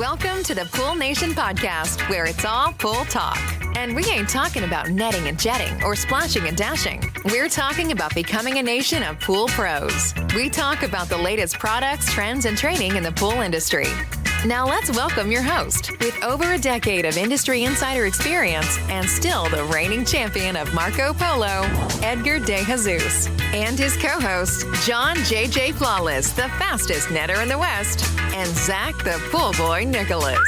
Welcome to the Pool Nation podcast, where it's all pool talk. And we ain't talking about netting and jetting or splashing and dashing. We're talking about becoming a nation of pool pros. We talk about the latest products, trends, and training in the pool industry. Now let's welcome your host, with over a decade of industry insider experience and still the reigning champion of Marco Polo, Edgar De Jesus, and his co-host, John JJ Flawless, the fastest netter in the West, and Zach the Pool Boy Nicholas.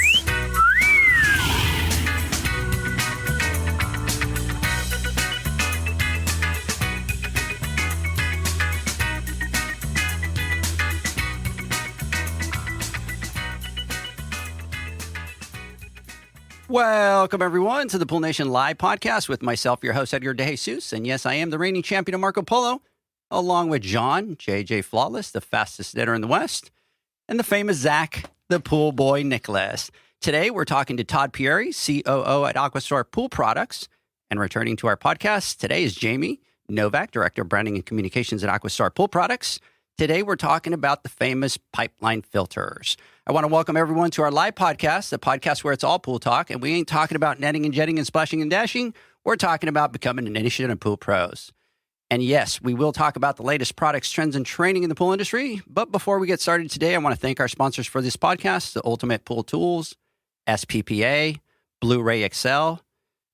Welcome, everyone, to the Pool Nation Live podcast with myself, your host, Edgar De Jesus. And yes, I am the reigning champion of Marco Polo, along with John, JJ Flawless, the fastest netter in the West, and the famous Zach, the Pool Boy Nicholas. Today, we're talking to Todd Pieri, COO at AquaStar Pool Products. And returning to our podcast, today is Jamie Novak, Director of Branding and Communications at AquaStar Pool Products. Today, we're talking about the famous pipeline filters. I want to welcome everyone to our live podcast, the podcast where it's all pool talk, and we ain't talking about netting and jetting and splashing and dashing. We're talking about becoming a nation of pool pros. And yes, we will talk about the latest products, trends, and training in the pool industry. But before we get started today, I want to thank our sponsors for this podcast, the Ultimate Pool Tools, SPPA, BlueRay XL,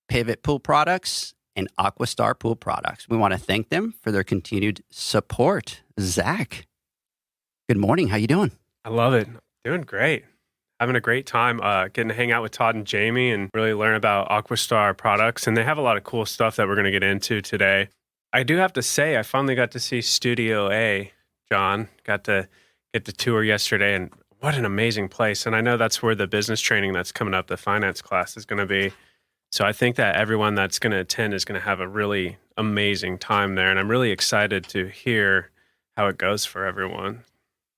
Pivot Pool Products, and AquaStar Pool Products. We want to thank them for their continued support. Zach, good morning. How you doing? I love it. Doing great. Having a great time getting to hang out with Todd and Jamie and really learn about AquaStar products. And they have a lot of cool stuff that we're going to get into today. I do have to say, I finally got to see Studio A, John. Got to get the tour yesterday, and what an amazing place. And I know that's where the business training that's coming up, the finance class, is going to be. So I think that everyone that's going to attend is going to have a really amazing time there. And I'm really excited to hear how it goes for everyone.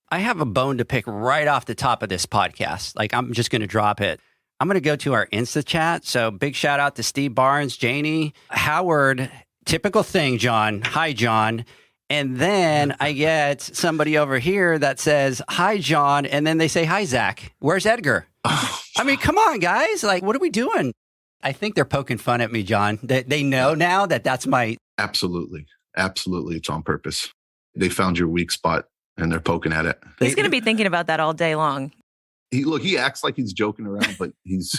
I have a bone to pick right off the top of this podcast. Like, I'm just going to drop it. I'm going to go to our Insta chat. So big shout out to Steve Barnes, Janie, Howard. Typical thing, John. Hi, John. And then I get somebody over here that says, hi, John. And then they say, hi, Zach. Where's Edgar? I mean, come on, guys. Like, what are we doing? I think they're poking fun at me, John. They know now that that's my... Absolutely. Absolutely. It's on purpose. They found your weak spot. And they're poking at it. He's going to be thinking about that all day long. He acts like he's joking around, but he's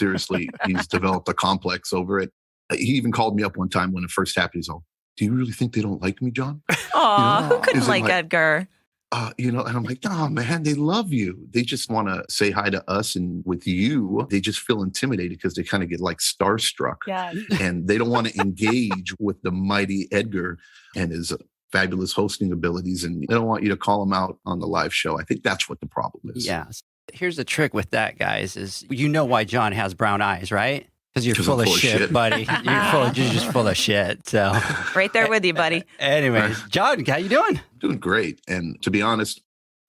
developed a complex over it. He even called me up one time when it first happened. He's all, do you really think they don't like me, John? Aw, who couldn't like Edgar? And I'm like, no, man, they love you. They just want to say hi to us. And with you, they just feel intimidated because they kind of get like starstruck. Yes. And they don't want to engage with the mighty Edgar and his fabulous hosting abilities, and they don't want you to call them out on the live show. I think that's what the problem is. Yeah. Here's the trick with that, guys, is you know why John has brown eyes, right? Because you're full of shit, buddy. You're just full of shit. So right there with you, buddy. Anyways, John, how you doing? Doing great. And to be honest,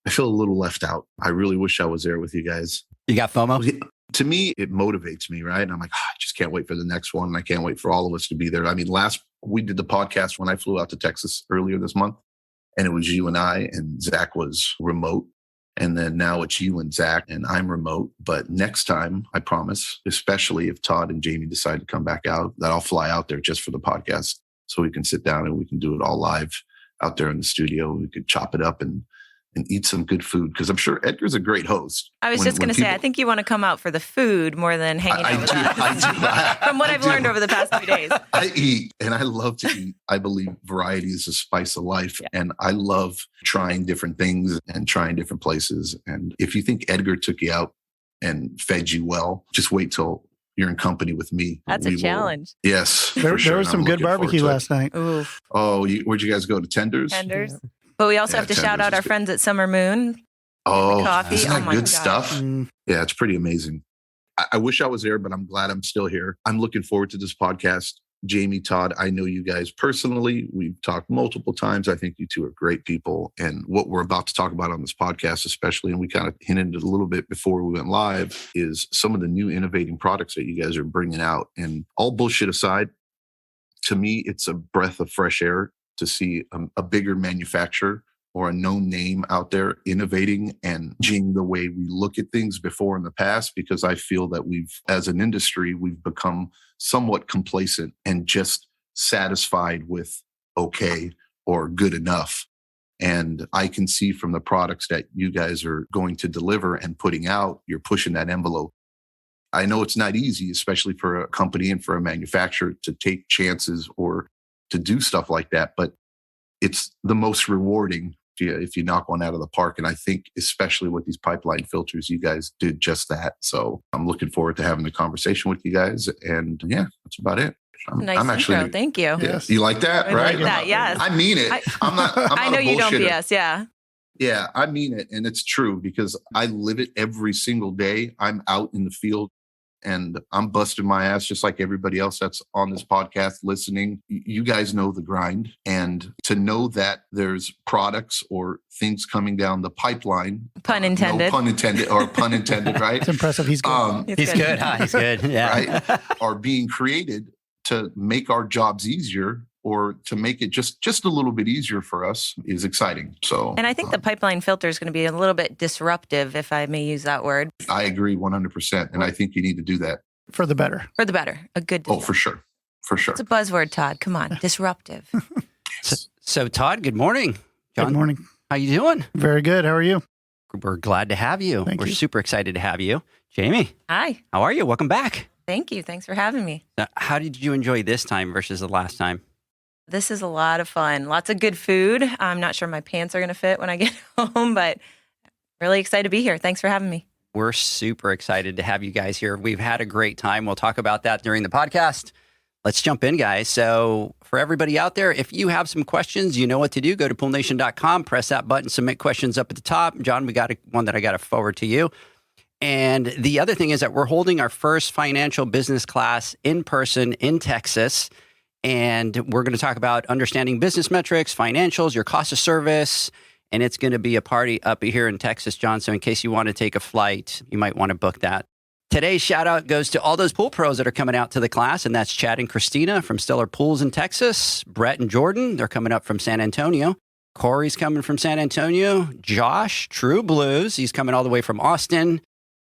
I feel a little left out. I really wish I was there with you guys. You got FOMO? To me, it motivates me, right? And I'm like, I just can't wait for the next one. And I can't wait for all of us to be there. I mean, we did the podcast when I flew out to Texas earlier this month, and it was you and I, and Zach was remote. And then now it's you and Zach, and I'm remote. But next time, I promise, especially if Todd and Jamie decide to come back out, that I'll fly out there just for the podcast so we can sit down and we can do it all live out there in the studio. We could chop it up and eat some good food, because I'm sure Edgar's a great host. I was just going to say, I think you want to come out for the food more than hanging out with us. I do. From what I've learned over the past few days. I eat, and I love to eat. I believe variety is the spice of life, and I love trying different things and trying different places. And if you think Edgar took you out and fed you well, just wait till you're in company with me. That's a challenge. Yes. There was some good barbecue last night. Oof. Oh, where'd you guys go? To Tenders? Tenders. Yeah. But we also have to shout out our friends at Summer Moon. Oh, coffee. Isn't that good stuff? Mm. Yeah, it's pretty amazing. I wish I was there, but I'm glad I'm still here. I'm looking forward to this podcast. Jamie, Todd, I know you guys personally. We've talked multiple times. I think you two are great people. And what we're about to talk about on this podcast, especially, and we kind of hinted at it a little bit before we went live, is some of the new innovating products that you guys are bringing out. And all bullshit aside, to me, it's a breath of fresh air to see a bigger manufacturer or a known name out there innovating and changing the way we look at things before in the past, because I feel that as an industry, we've become somewhat complacent and just satisfied with okay or good enough. And I can see from the products that you guys are going to deliver and putting out, you're pushing that envelope. I know it's not easy, especially for a company and for a manufacturer to take chances or to do stuff like that, but it's the most rewarding if you knock one out of the park. And I think especially with these pipeline filters, you guys did just that. So I'm looking forward to having the conversation with you guys. And yeah, that's about it. I'm actually, thank you. Yes. You like that, right? Like that, yes. I mean it. I'm not I know you don't BS, yeah. Yeah, I mean it. And it's true because I live it every single day. I'm out in the field and I'm busting my ass just like everybody else that's on this podcast listening. You guys know the grind. And to know that there's products or things coming down the pipeline. Pun intended. No pun intended, or pun intended, right? It's impressive. He's good. He's good. Huh? He's good. Yeah. Right? Are being created to make our jobs easier or to make it just a little bit easier for us is exciting. So, and I think the pipeline filter is going to be a little bit disruptive, if I may use that word. I agree 100%. And I think you need to do that. For the better. For the better. A good. Oh, for sure. For sure. It's a buzzword, Todd. Come on. Disruptive. So Todd, good morning. John, good morning. How you doing? Very good. How are you? We're glad to have you. Thank We're you. super excited to have you. Jamie, Hi. how are you? Welcome back. Thank you. Thanks for having me. Now, how did you enjoy this time versus the last time? This is a lot of fun. Lots of good food. I'm not sure my pants are going to fit when I get home, but really excited to be here. Thanks for having me. We're super excited to have you guys here. We've had a great time. We'll talk about that during the podcast. Let's jump in, guys. So for everybody out there, if you have some questions, you know what to do. Go to poolnation.com, press that button, submit questions up at the top. John, we got one that I got to forward to you. And the other thing is that we're holding our first financial business class in person in Texas. And we're going to talk about understanding business metrics, financials, your cost of service. And it's going to be a party up here in Texas, John. So in case you want to take a flight, you might want to book that. Today's shout out goes to all those pool pros that are coming out to the class. And that's Chad and Christina from Stellar Pools in Texas. Brett and Jordan, they're coming up from San Antonio. Corey's coming from San Antonio. Josh, True Blues, he's coming all the way from Austin.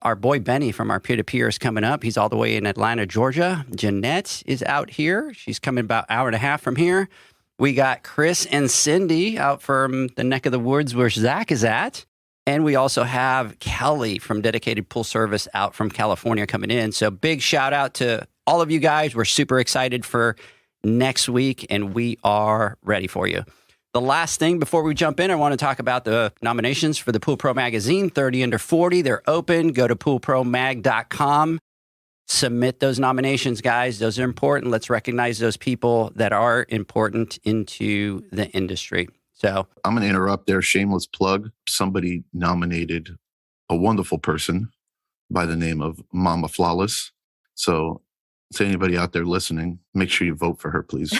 Our boy Benny from our peer-to-peer is coming up. He's all the way in Atlanta, Georgia. Jeanette is out here. She's coming about an hour and a half from here. We got Chris and Cindy out from the neck of the woods where Zach is at. And we also have Kelly from Dedicated Pool Service out from California coming in. So big shout out to all of you guys. We're super excited for next week, and we are ready for you. The last thing before we jump in, I want to talk about the nominations for the Pool Pro Magazine, 30 under 40. They're open. Go to poolpromag.com. Submit those nominations, guys. Those are important. Let's recognize those people that are important into the industry. So I'm going to interrupt there. Shameless plug. Somebody nominated a wonderful person by the name of Mama Flawless. So to anybody out there listening, make sure you vote for her, please.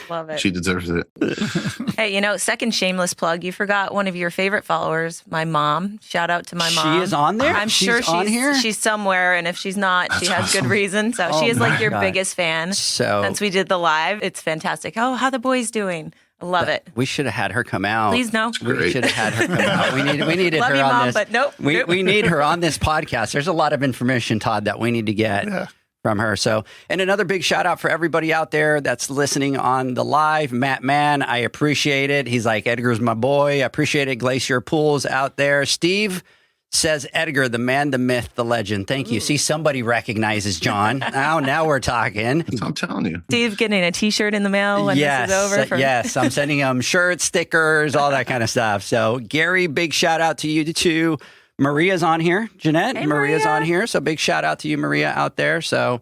Love it. She deserves it. Hey, second shameless plug. You forgot one of your favorite followers, my mom. Shout out to my mom. She is on there? I'm sure on here? She's somewhere. And if she's not, she has good reason. So she is like your biggest fan. So since we did the live, it's fantastic. Oh, how the boys doing? I love it. We should have had her come out. Please no. We should have had her come out. We needed Love her you, on Mom, this. But nope. We need her on this podcast. There's a lot of information, Todd, that we need to get from her. So, and another big shout out for everybody out there that's listening on the live. Matt Mann, I appreciate it. He's like, Edgar's my boy. I appreciate it. Glacier Pools out there. Steve says, Edgar, the man, the myth, the legend. Thank you. Ooh. See, somebody recognizes John. now we're talking. I'm telling you. Steve getting a t-shirt in the mail when this is over. Yes, I'm sending him shirts, stickers, all that kind of stuff. So Gary, big shout out to you too. Maria's on here. Jeanette, hey, Maria's Maria. on here. So big shout out to you, Maria, out there. So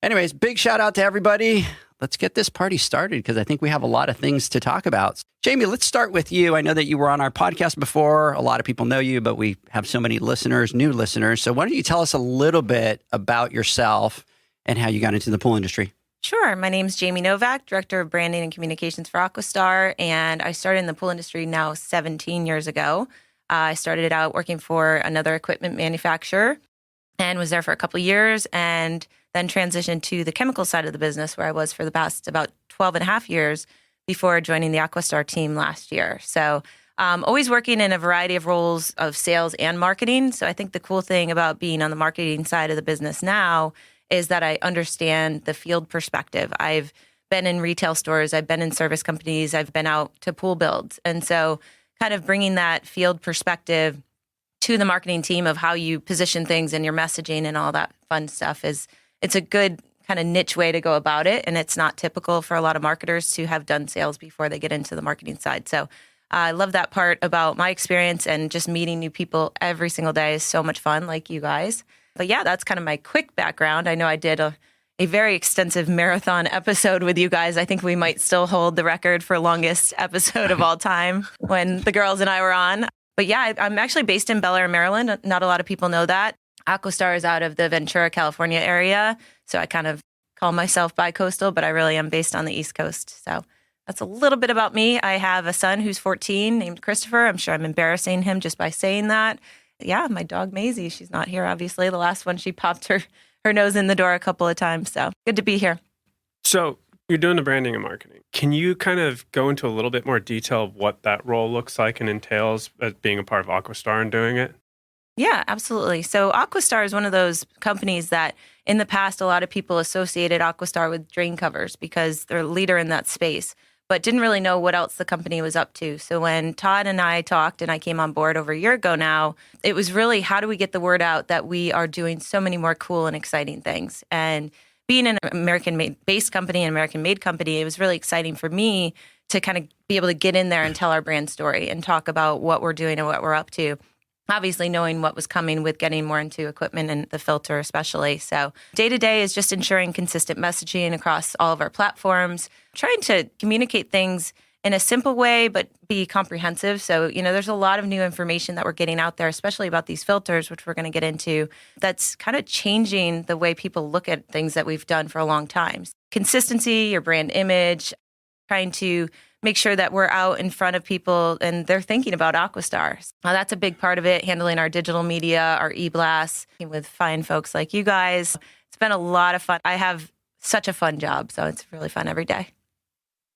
anyways, big shout out to everybody. Let's get this party started because I think we have a lot of things to talk about. Jamie, let's start with you. I know that you were on our podcast before. A lot of people know you, but we have so many listeners, new listeners. So why don't you tell us a little bit about yourself and how you got into the pool industry? Sure. My name's Jamie Novak, Director of Branding and Communications for AquaStar, and I started in the pool industry now 17 years ago. I started out working for another equipment manufacturer and was there for a couple of years and then transitioned to the chemical side of the business where I was for the past about 12 and a half years, before joining the AquaStar team last year. So always working in a variety of roles of sales and marketing. So I think the cool thing about being on the marketing side of the business now is that I understand the field perspective. I've been in retail stores, I've been in service companies, I've been out to pool builds. And so kind of bringing that field perspective to the marketing team of how you position things and your messaging and all that fun stuff it's a good kind of niche way to go about it. And it's not typical for a lot of marketers to have done sales before they get into the marketing side. So I love that part about my experience, and just meeting new people every single day is so much fun, like you guys. But yeah, that's kind of my quick background. I know I did a very extensive marathon episode with you guys. I think we might still hold the record for longest episode of all time when the girls and I were on. But yeah, I'm actually based in Bel Air, Maryland. Not a lot of people know that. AquaStar is out of the Ventura, California area. So I kind of call myself bi-coastal, but I really am based on the East Coast. So that's a little bit about me. I have a son who's 14 named Christopher. I'm sure I'm embarrassing him just by saying that. Yeah, my dog Maisie, she's not here, obviously. The last one, she popped her nose in the door a couple of times. So good to be here. So you're doing the branding and marketing. Can you kind of go into a little bit more detail of what that role looks like and entails as being a part of AquaStar and doing it? Yeah, absolutely. So AquaStar is one of those companies that in the past, a lot of people associated AquaStar with drain covers because they're a leader in that space, but didn't really know what else the company was up to. So when Todd and I talked and I came on board over a year ago now, it was really, how do we get the word out that we are doing so many more cool and exciting things? And being an American-based company, an American-made company, it was really exciting for me to kind of be able to get in there and tell our brand story and talk about what we're doing and what we're up to. Obviously, knowing what was coming with getting more into equipment and the filter especially. So day-to-day is just ensuring consistent messaging across all of our platforms, trying to communicate things in a simple way, but be comprehensive. So, there's a lot of new information that we're getting out there, especially about these filters, which we're going to get into, that's kind of changing the way people look at things that we've done for a long time. Consistency, your brand image, trying to make sure that we're out in front of people and they're thinking about AquaStar. Now, that's a big part of it, handling our digital media, our e-blasts with fine folks like you guys. It's been a lot of fun. I have such a fun job, so it's really fun every day.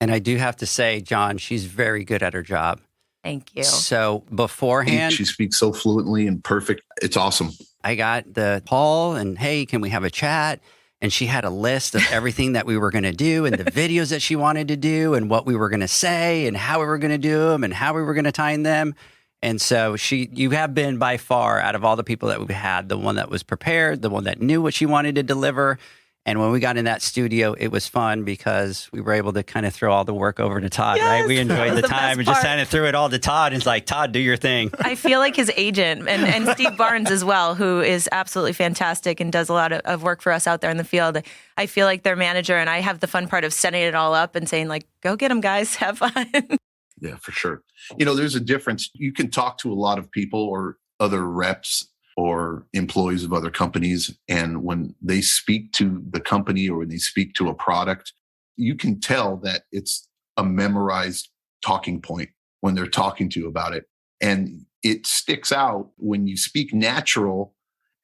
And I do have to say, John, she's very good at her job. Thank you. So beforehand, She speaks so fluently and perfect. It's awesome. I got the call and, hey, can we have a chat? And she had a list of everything that we were going to do and the videos that she wanted to do and what we were going to say and how we were going to do them and how we were going to time them. And so you have been by far, out of all the people that we've had, the one that was prepared, the one that knew what she wanted to deliver. And when we got in that studio, it was fun because we were able to kind of throw all the work over to Todd, right? We enjoyed the time and just kind of threw it all to Todd. It's like, Todd, do your thing. I feel like his agent and Steve Barnes as well, who is absolutely fantastic and does a lot of work for us out there in the field. I feel like their manager, and I have the fun part of setting it all up and saying, like, go get them, guys, have fun. Yeah, for sure. There's a difference. You can talk to a lot of people or other reps or employees of other companies, and when they speak to the company or when they speak to a product, you can tell that it's a memorized talking point when they're talking to you about it. And it sticks out when you speak natural,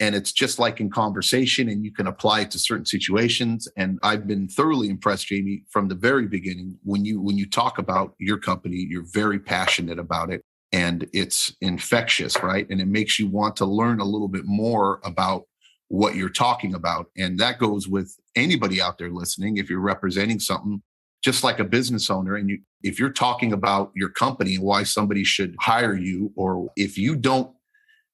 and it's just like in conversation, and you can apply it to certain situations. And I've been thoroughly impressed, Jamie, from the very beginning. When you talk about your company, you're very passionate about it. And it's infectious, right? And it makes you want to learn a little bit more about what you're talking about. And that goes with anybody out there listening. If you're representing something, just like a business owner, and if you're talking about your company and why somebody should hire you, or if you don't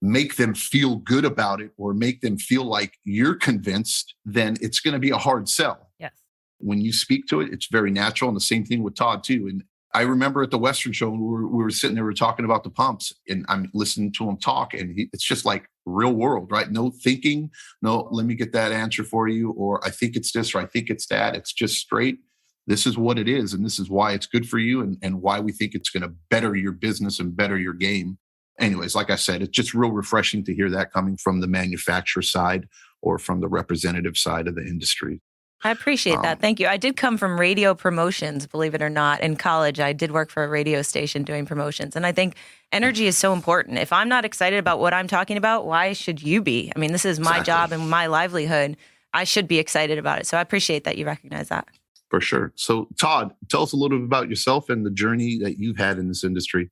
make them feel good about it or make them feel like you're convinced, then it's going to be a hard sell. Yes. When you speak to it, it's very natural. And the same thing with Todd, too. And I remember at the Western show, we were sitting there, we were talking about the pumps, and I'm listening to him talk, and it's just like real world, right? No thinking, no, let me get that answer for you, or I think it's this, or I think it's that. It's just straight. This is what it is, and this is why it's good for you, and why we think it's going to better your business and better your game. Anyways, like I said, it's just real refreshing to hear that coming from the manufacturer side or from the representative side of the industry. I appreciate that. Thank you. I did come from radio promotions, believe it or not. In college, I did work for a radio station doing promotions. And I think energy is so important. If I'm not excited about what I'm talking about, why should you be? I mean, this is my job and my livelihood. I should be excited about it. So I appreciate that you recognize that. For sure. So, Todd, tell us a little bit about yourself and the journey that you've had in this industry.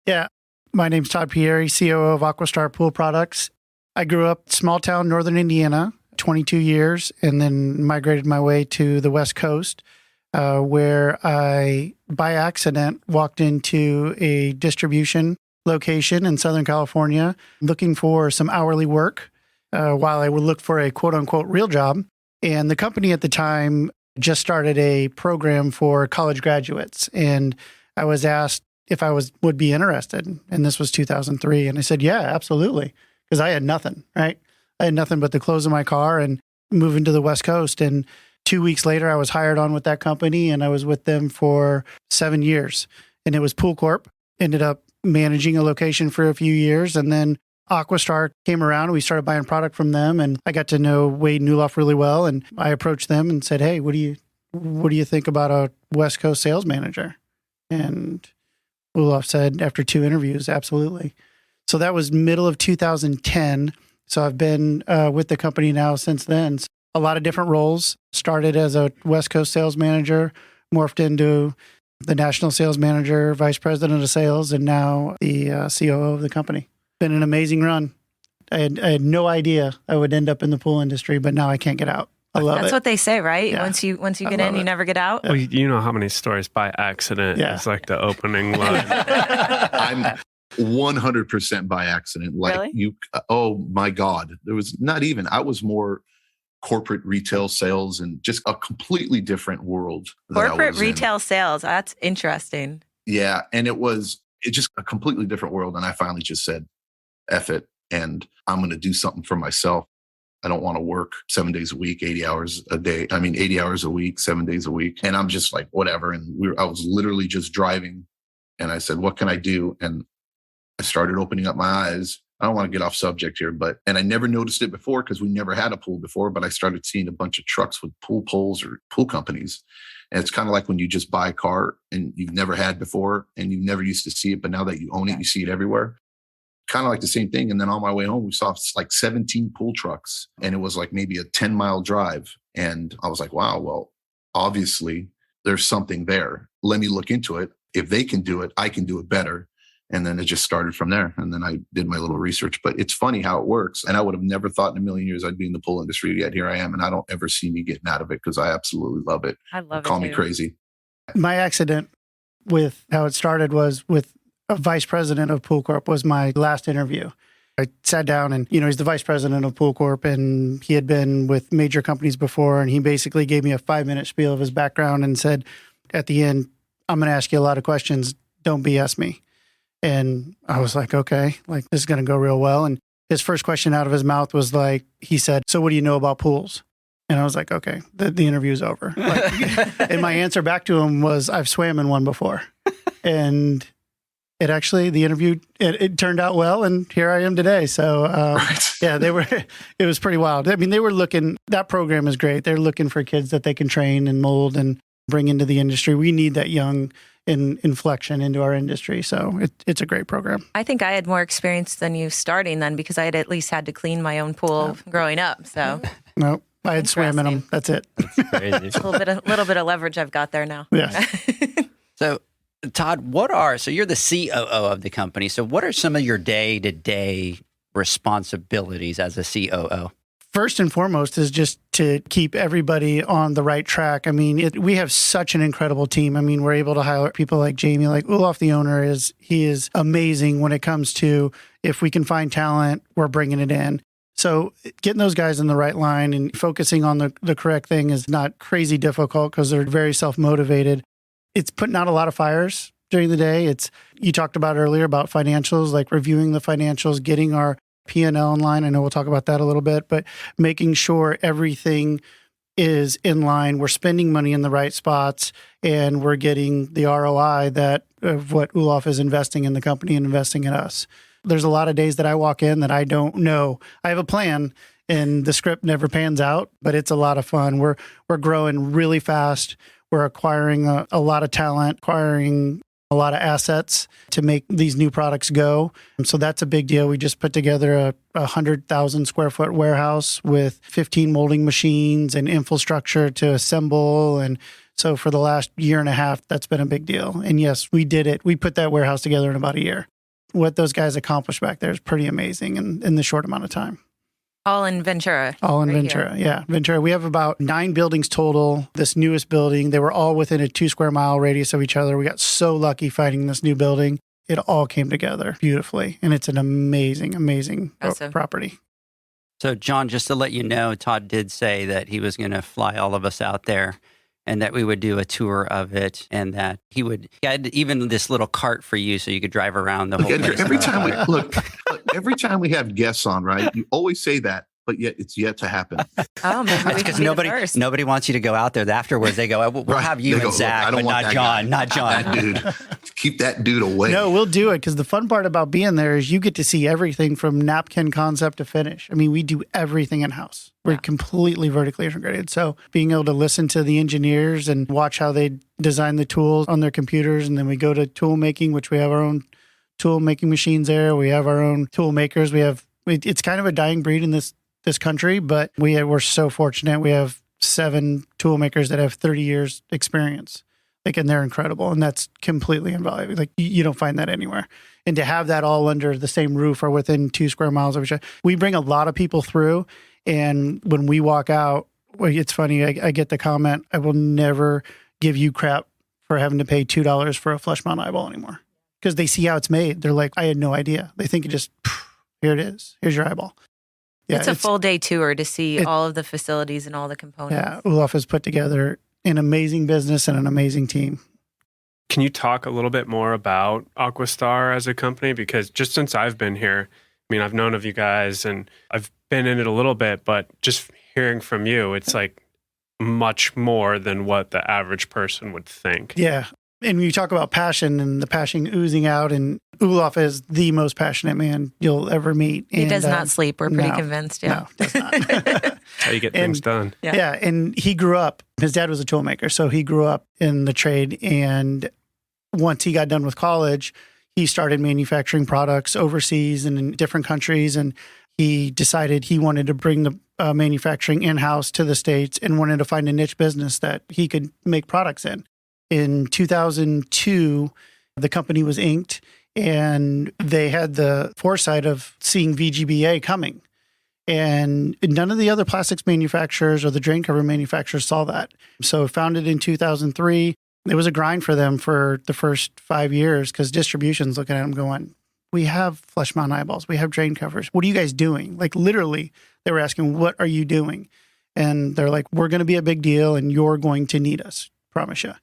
Yeah. My name's Todd Pieri, COO of AquaStar Pool Products. I grew up small town, northern Indiana, 22 years, and then migrated my way to the West Coast, where I, by accident, walked into a distribution location in Southern California looking for some hourly work while I would look for a quote unquote real job. And the company at the time just started a program for college graduates. And I was asked if I would be interested. And this was 2003. And I said, yeah, absolutely. Because I had nothing, right? I had nothing but the clothes in my car and moving to the West Coast. And 2 weeks later, I was hired on with that company, and I was with them for 7 years. And it was Pool Corp. Ended up managing a location for a few years. And then AquaStar came around, and we started buying product from them. And I got to know Wade Newloff really well. And I approached them and said, hey, what do you think about a West Coast sales manager? And Newloff said, after 2 interviews, absolutely. So that was middle of 2010. So I've been with the company now since then. A lot of different roles. Started as a West Coast sales manager, morphed into the national sales manager, vice president of sales, and now the COO of the company. Been an amazing run. I had no idea I would end up in the pool industry, but now I can't get out. I love it. That's what they say, right? Yeah. Once you get in, you never get out. Well, you know how many stories by accident is like the opening line. I'm 100% by accident. Like Really? Oh my God. There was not even, I was more corporate retail sales and just a completely different world. Corporate retail sales. That's interesting. Yeah. And it's just a completely different world. And I finally just said, F it. And I'm going to do something for myself. I don't want to work 7 days a week, 80 hours a day. 80 hours a week, 7 days a week. And I'm just like, whatever. And I was literally just driving, and I said, what can I do? And I started opening up my eyes. I don't want to get off subject here, and I never noticed it before because we never had a pool before, but I started seeing a bunch of trucks with pool poles or pool companies. And it's kind of like when you just buy a car and you've never had before and you never used to see it, but now that you own it, you see it everywhere. Kind of like the same thing. And then on my way home, we saw like 17 pool trucks, and it was like maybe a 10-mile drive. And I was like, wow, well, obviously there's something there. Let me look into it. If they can do it, I can do it better. And then it just started from there. And then I did my little research. But it's funny how it works. And I would have never thought in a million years I'd be in the pool industry, yet here I am. And I don't ever see me getting out of it because I absolutely love it. I love it. Call me crazy. My accident with how it started was with a vice president of Pool Corp was my last interview. I sat down and, he's the vice president of Pool Corp, and he had been with major companies before. And he basically gave me a 5-minute spiel of his background and said, at the end, I'm going to ask you a lot of questions. Don't BS me. And I was like, okay, like this is going to go real well. And his first question out of his mouth was like, he said, so what do you know about pools? And I was like, okay, the interview's over. And my answer back to him was, I've swam in one before. And the interview, it turned out well. And here I am today. So yeah, it was pretty wild. I mean, that program is great. They're looking for kids that they can train and mold and bring into the industry. We need that young inflection into our industry. So it's a great program. I think I had more experience than you starting then, because I had at least had to clean my own pool growing up. So no, I had swam in them. That's it. Crazy. a little bit of leverage I've got there now. Yeah. So, Todd, so you're the COO of the company. So what are some of your day-to-day responsibilities as a COO? First and foremost is just to keep everybody on the right track. I mean, we have such an incredible team. I mean, we're able to hire people like Jamie, like Newloff, the owner, he is amazing when it comes to, if we can find talent, we're bringing it in. So getting those guys in the right line and focusing on the correct thing is not crazy difficult because they're very self-motivated. It's putting out a lot of fires during the day. You talked about earlier about financials, like reviewing the financials, getting our P&L in line. I know we'll talk about that a little bit, but making sure everything is in line. We're spending money in the right spots, and we're getting the ROI of what Newloff is investing in the company and investing in us. There's a lot of days that I walk in that I don't know. I have a plan, and the script never pans out, but it's a lot of fun. We're growing really fast. We're acquiring a lot of talent, acquiring a lot of assets to make these new products go. So that's a big deal. We just put together a 100,000 square foot warehouse with 15 molding machines and infrastructure to assemble. And So for the last year and a half, that's been a big deal. And yes, we did it. We put that warehouse together in about a year. What those guys accomplished back there is pretty amazing in the short amount of time. All in Ventura. All in right Ventura. here. Yeah. Ventura. We have about 9 buildings total. This newest building, they were all within a 2 square mile radius of each other. We got so lucky finding this new building. It all came together beautifully. And it's an amazing, amazing Awesome. property. So, John, just to let you know, Todd did say that he was going to fly all of us out there and that we would do a tour of it and that he had even this little cart for you so you could drive around the whole Andrew, place. every time we have guests on, right? You always say that, but yet it's yet to happen. Oh, maybe we Because should be the first. nobody wants you to go out there. Afterwards, they go, we'll Right. have you They and go, Zach, "Look, I don't but want not that John, guy. not John. That dude, keep that dude away. No, we'll do it because the fun part about being there is you get to see everything from napkin concept to finish. I mean, we do everything in-house. We're completely vertically integrated. So being able to listen to the engineers and watch how they design the tools on their computers. And then we go to tool making, which we have our own tool making machines there. We have our own tool makers. It's kind of a dying breed in this country, but we're so fortunate. We have 7 tool makers that have 30 years experience. And they're incredible. And that's completely invaluable. You don't find that anywhere. And to have that all under the same roof or within 2 square miles of each other, we bring a lot of people through. And when we walk out, it's funny, I get the comment, I will never give you crap for having to pay $2 for a flush mount eyeball anymore. Because they see how it's made. They're like, I had no idea. They think it just, here it is. Here's your eyeball. Yeah, it's a full day tour to see all of the facilities and all the components. Yeah, Olaf has put together an amazing business and an amazing team. Can you talk a little bit more about AquaStar as a company? Because just since I've been here, I mean, I've known of you guys and I've been in it a little bit, but just hearing from you, it's like much more than what the average person would think. Yeah. And when you talk about passion and the passion oozing out, and Olaf is the most passionate man you'll ever meet. He and, does not sleep. We're pretty no, convinced. Yeah. No, does not. That's how you get things done. Yeah. And he grew up, his dad was a tool maker. So he grew up in the trade. And once he got done with college, he started manufacturing products overseas and in different countries. And he decided he wanted to bring the manufacturing in-house to the States and wanted to find a niche business that he could make products in. In 2002, the company was inked and they had the foresight of seeing VGBA coming. And none of the other plastics manufacturers or the drain cover manufacturers saw that. So founded in 2003, it was a grind for them for the first 5 years because distribution's looking at them going, we have flush mount eyeballs, we have drain covers. What are you guys doing? Like literally, they were asking, what are you doing? And they're like, we're going to be a big deal and you're going to need us, promise you.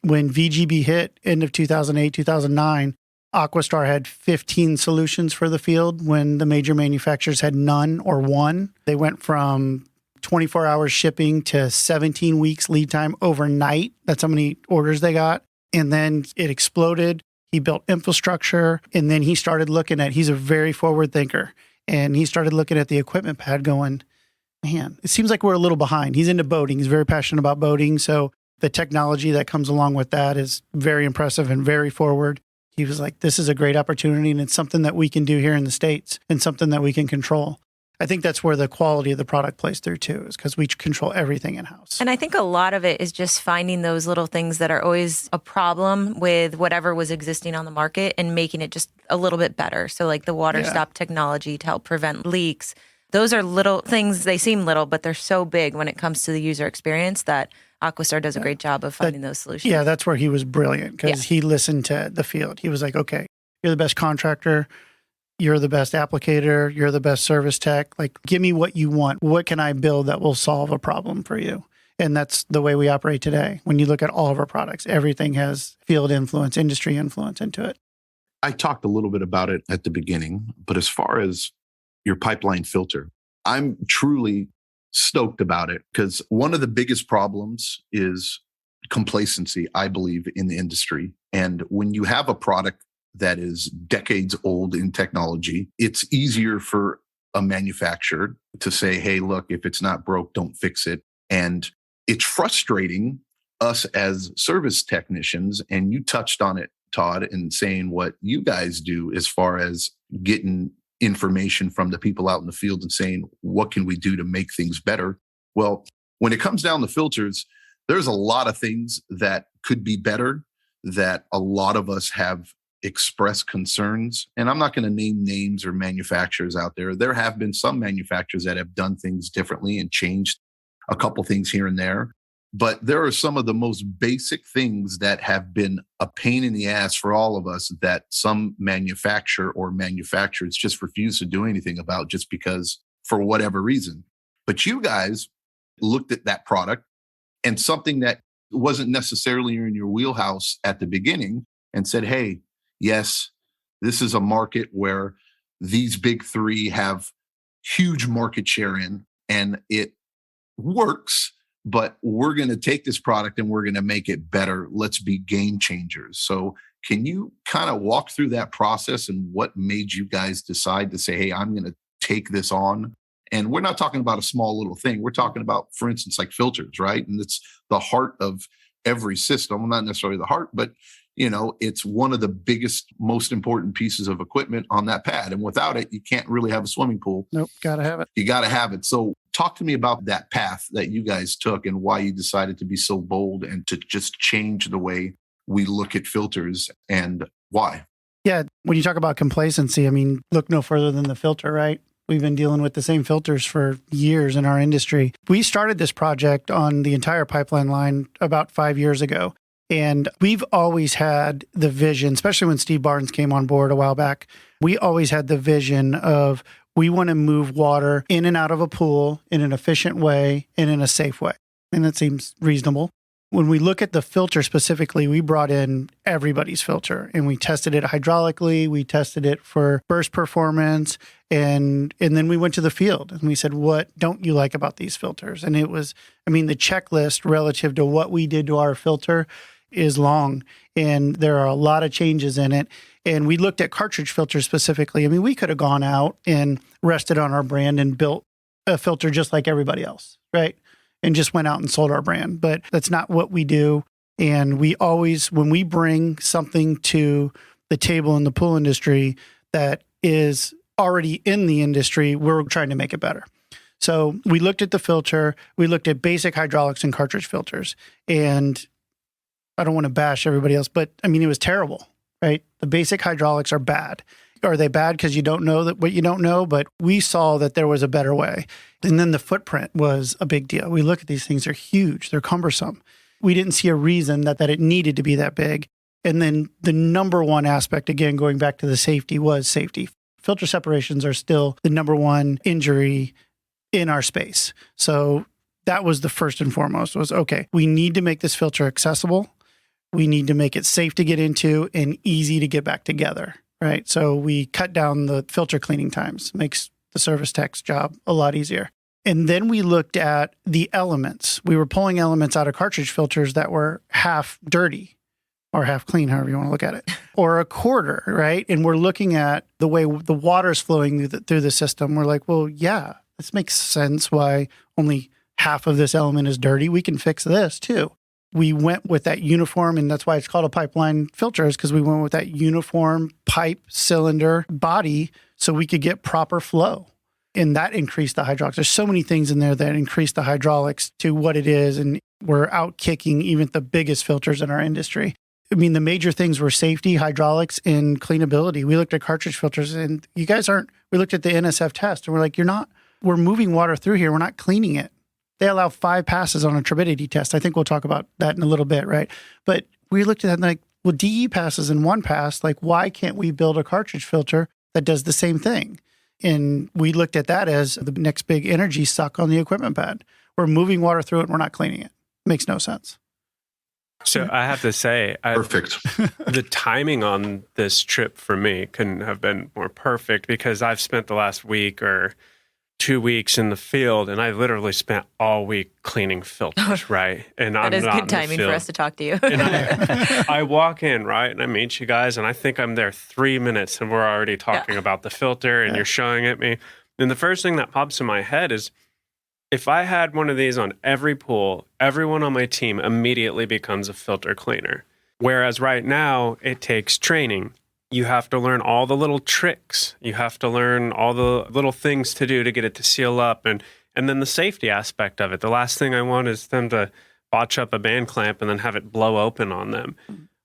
When VGB hit, end of 2008, 2009, AquaStar had 15 solutions for the field when the major manufacturers had none or one. They went from 24 hours shipping to 17 weeks lead time overnight. That's how many orders they got. And then it exploded. He built infrastructure. And then he started looking at, he's a very forward thinker. And he started looking at the equipment pad going, man, it seems like we're a little behind. He's into boating. He's very passionate about boating. So the technology that comes along with that is very impressive and very forward. He was like, this is a great opportunity and it's something that we can do here in the States and something that we can control. I think that's where the quality of the product plays through too, is because we control everything in-house. And I think a lot of it is just finding those little things that are always a problem with whatever was existing on the market and making it just a little bit better. So like the water stop technology to help prevent leaks. Those are little things, they seem little, but they're so big when it comes to the user experience that AquaStar does a great job of finding those solutions. Yeah, that's where he was brilliant because he listened to the field. He was like, okay, you're the best contractor. You're the best applicator. You're the best service tech. Like, give me what you want. What can I build that will solve a problem for you? And that's the way we operate today. When you look at all of our products, everything has field influence, industry influence into it. I talked a little bit about it at the beginning, but as far as your pipeline filter, I'm truly stoked about it because one of the biggest problems is complacency, I believe, in the industry. And when you have a product that is decades old in technology, it's easier for a manufacturer to say, hey, look, if it's not broke, don't fix it. And it's frustrating us as service technicians. And you touched on it, Todd, in saying what you guys do as far as getting information from the people out in the field and saying, what can we do to make things better? Well, when it comes down to filters, there's a lot of things that could be better that a lot of us have expressed concerns. And I'm not going to name names or manufacturers out there. There have been some manufacturers that have done things differently and changed a couple things here and there. But there are some of the most basic things that have been a pain in the ass for all of us that some manufacturer or manufacturers just refuse to do anything about just because for whatever reason. But you guys looked at that product and something that wasn't necessarily in your wheelhouse at the beginning and said, hey, yes, this is a market where these big three have huge market share in, and it works, but we're going to take this product and we're going to make it better. Let's be game changers. So can you kind of walk through that process and what made you guys decide to say, hey, I'm going to take this on? And we're not talking about a small little thing. We're talking about, for instance, like filters, right? And it's the heart of every system. Well, not necessarily the heart, but it's one of the biggest, most important pieces of equipment on that pad. And without it, you can't really have a swimming pool. Nope, got to have it. You got to have it. So talk to me about that path that you guys took and why you decided to be so bold and to just change the way we look at filters and why. Yeah, when you talk about complacency, I mean, look no further than the filter, right? We've been dealing with the same filters for years in our industry. We started this project on the entire pipeline line about 5 years ago. And we've always had the vision, especially when Steve Barnes came on board a while back, we always had the vision of we want to move water in and out of a pool in an efficient way and in a safe way. And that seems reasonable. When we look at the filter specifically, we brought in everybody's filter and we tested it hydraulically. We tested it for burst performance. And then we went to the field and we said, what don't you like about these filters? And it was, the checklist relative to what we did to our filter is long, and there are a lot of changes in it. And we looked at cartridge filters specifically. We could have gone out and rested on our brand and built a filter just like everybody else, right? And just went out and sold our brand. But that's not what we do. And we always, when we bring something to the table in the pool industry that is already in the industry, we're trying to make it better. So we looked at the filter, we looked at basic hydraulics and cartridge filters. And I don't want to bash everybody else, but it was terrible, right? The basic hydraulics are bad. Are they bad because you don't know that what you don't know? But we saw that there was a better way. And then the footprint was a big deal. We look at these things, they're huge, they're cumbersome. We didn't see a reason that it needed to be that big. And then the number one aspect, again, going back to the safety, was safety. Filter separations are still the number one injury in our space. So that was the first and foremost was, okay, we need to make this filter accessible. We need to make it safe to get into and easy to get back together, right? So we cut down the filter cleaning times, makes the service tech's job a lot easier. And then we looked at the elements. We were pulling elements out of cartridge filters that were half dirty or half clean, however you want to look at it, or a quarter, right? And we're looking at the way the water's flowing through the system. We're like, well, yeah, this makes sense why only half of this element is dirty. We can fix this too. We went with that uniform, and that's why it's called a pipeline filter, is because we went with that uniform pipe cylinder body so we could get proper flow. And that increased the hydraulics. There's so many things in there that increase the hydraulics to what it is, and we're out kicking even the biggest filters in our industry. The major things were safety, hydraulics, and cleanability. We looked at cartridge filters, and we looked at the NSF test, and we're like, we're moving water through here. We're not cleaning it. They allow 5 passes on a turbidity test. I think we'll talk about that in a little bit, right? But we looked at that and like, well, DE passes in 1 pass. Like, why can't we build a cartridge filter that does the same thing? And we looked at that as the next big energy suck on the equipment pad. We're moving water through it and we're not cleaning it. Makes no sense. So I have to say, Perfect. The timing on this trip for me couldn't have been more perfect because I've spent the last week or 2 weeks in the field, and I literally spent all week cleaning filters, right? And that I'm is not good timing for us to talk to you. And I walk in, right, and I meet you guys, and I think I'm there 3 minutes, and we're already talking about the filter, and you're showing it me. And the first thing that pops in my head is, if I had one of these on every pool, everyone on my team immediately becomes a filter cleaner. Whereas right now, it takes training. You have to learn all the little tricks. You have to learn all the little things to do to get it to seal up. And then the safety aspect of it. The last thing I want is them to botch up a band clamp and then have it blow open on them.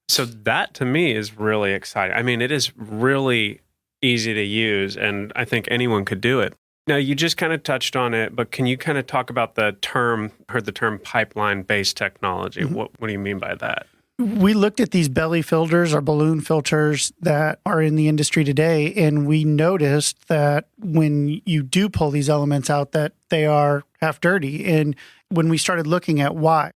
So that to me is really exciting. I mean, it is really easy to use, and I think anyone could do it. Now, you just kind of touched on it, but can you kind of talk about heard the term pipeline-based technology. Mm-hmm. What do you mean by that? We looked at these belly filters or balloon filters that are in the industry today, and we noticed that when you do pull these elements out, that they are half dirty. And when we started looking at why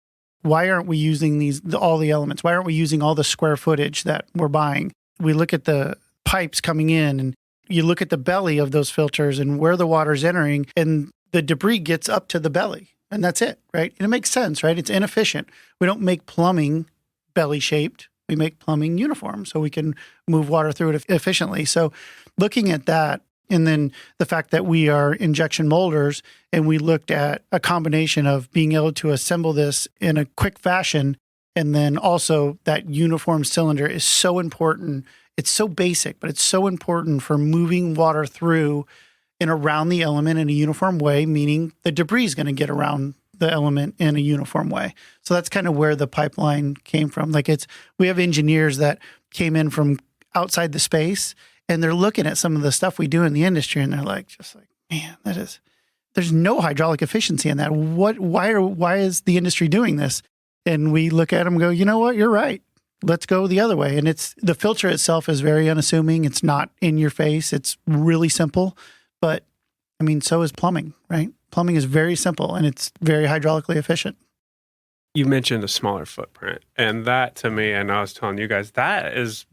aren't we using all the elements? Why aren't we using all the square footage that we're buying? We look at the pipes coming in, and you look at the belly of those filters and where the water's entering, and the debris gets up to the belly, and that's it, right? And it makes sense, right? It's inefficient. We don't make plumbing belly shaped. We make plumbing uniform so we can move water through it efficiently. So looking at that, and then the fact that we are injection molders, and we looked at a combination of being able to assemble this in a quick fashion, and then also that uniform cylinder is so important. It's so basic, but it's so important for moving water through and around the element in a uniform way, meaning the debris is going to get around the element in a uniform way. So that's kind of where the pipeline came from. We have engineers that came in from outside the space, and they're looking at some of the stuff we do in the industry, and they're just like, man, there's no hydraulic efficiency in that. Why is the industry doing this? And we look at them and go, you know what? You're right. Let's go the other way. And the filter itself is very unassuming. It's not in your face. It's really simple. But I mean, so is plumbing, right? Plumbing is very simple, and it's very hydraulically efficient. You mentioned a smaller footprint, and that to me, and I was telling you guys, that is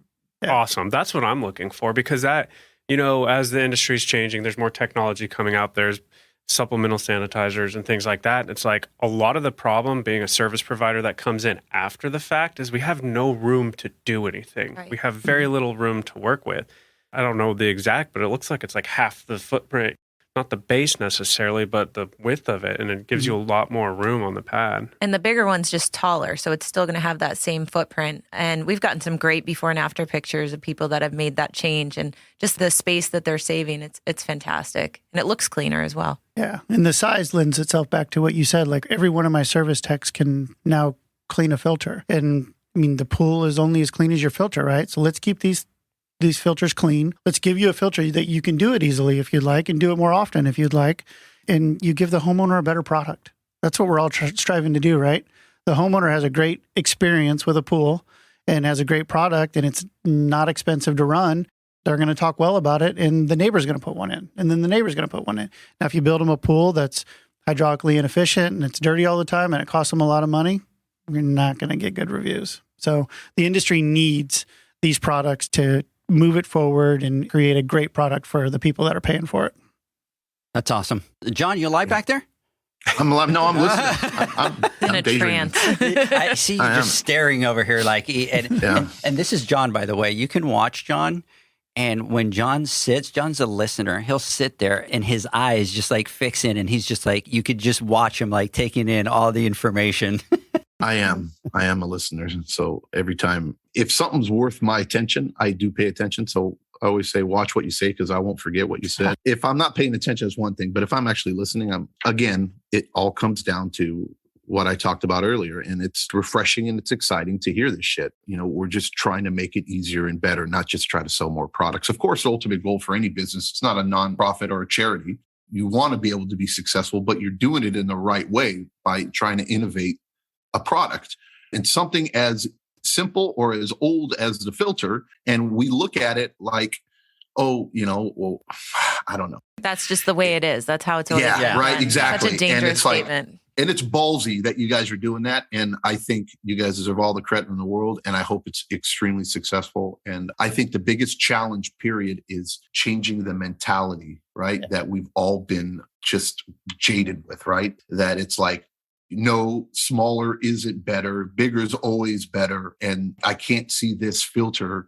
awesome. That's what I'm looking for, because that, as the industry is changing, there's more technology coming out. There's supplemental sanitizers and things like that. It's like a lot of the problem being a service provider that comes in after the fact is we have no room to do anything. Right. We have very little room to work with. I don't know the exact, but it looks like it's like half the footprint. Not the base necessarily, but the width of it. And it gives you a lot more room on the pad. And the bigger one's just taller, so it's still going to have that same footprint. And we've gotten some great before and after pictures of people that have made that change, and just the space that they're saving. It's fantastic. And it looks cleaner as well. Yeah. And the size lends itself back to what you said. Like, every one of my service techs can now clean a filter. And I mean, the pool is only as clean as your filter, right? So let's keep these filters clean. Let's give you a filter that you can do it easily if you'd like, and do it more often if you'd like. And you give the homeowner a better product. That's what we're all striving to do, right? The homeowner has a great experience with a pool and has a great product, and it's not expensive to run. They're going to talk well about it, and the neighbor's going to put one in, and then the neighbor's going to put one in. Now, if you build them a pool that's hydraulically inefficient and it's dirty all the time and it costs them a lot of money, you're not going to get good reviews. So the industry needs these products to move it forward and create a great product for the people that are paying for it. That's awesome. John, you alive back there? I'm alive. No, I'm listening. I'm in a trance. I see you just staring over here and this is John, by the way. You can watch John, and when John sits, John's a listener. He'll sit there and his eyes just like fixing, and he's just like, you could just watch him like taking in all the information. I am a listener. So every time, if something's worth my attention, I do pay attention. So I always say, watch what you say, because I won't forget what you said. If I'm not paying attention, it's one thing. But if I'm actually listening, it all comes down to what I talked about earlier. And it's refreshing and it's exciting to hear this shit. We're just trying to make it easier and better, not just try to sell more products. Of course, the ultimate goal for any business, it's not a nonprofit or a charity. You want to be able to be successful, but you're doing it in the right way by trying to innovate a product, and something as simple or as old as the filter. And we look at it like, I don't know. That's just the way it is. That's how it's always been. Right. Exactly. Such a dangerous statement. And it's ballsy that you guys are doing that. And I think you guys deserve all the credit in the world. And I hope it's extremely successful. And I think the biggest challenge, period, is changing the mentality, right? That we've all been just jaded with, right? That it's like, no, smaller isn't better. Bigger is always better. And I can't see this filter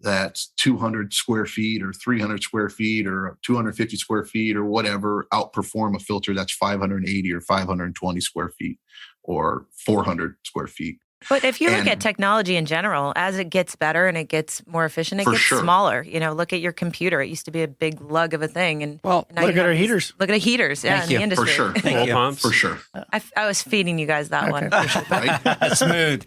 that's 200 square feet or 300 square feet or 250 square feet or whatever outperform a filter that's 580 or 520 square feet or 400 square feet. But if you look And- at technology in general, as it gets better and it gets more efficient, it For gets sure. smaller. Look at your computer. It used to be a big lug of a thing. And Well, now look you at have our these- heaters. Look at the heaters. Yeah, Thank in you. the industry. For sure. Thank you. pumps. For sure. I was feeding you guys that one. Right? Smooth.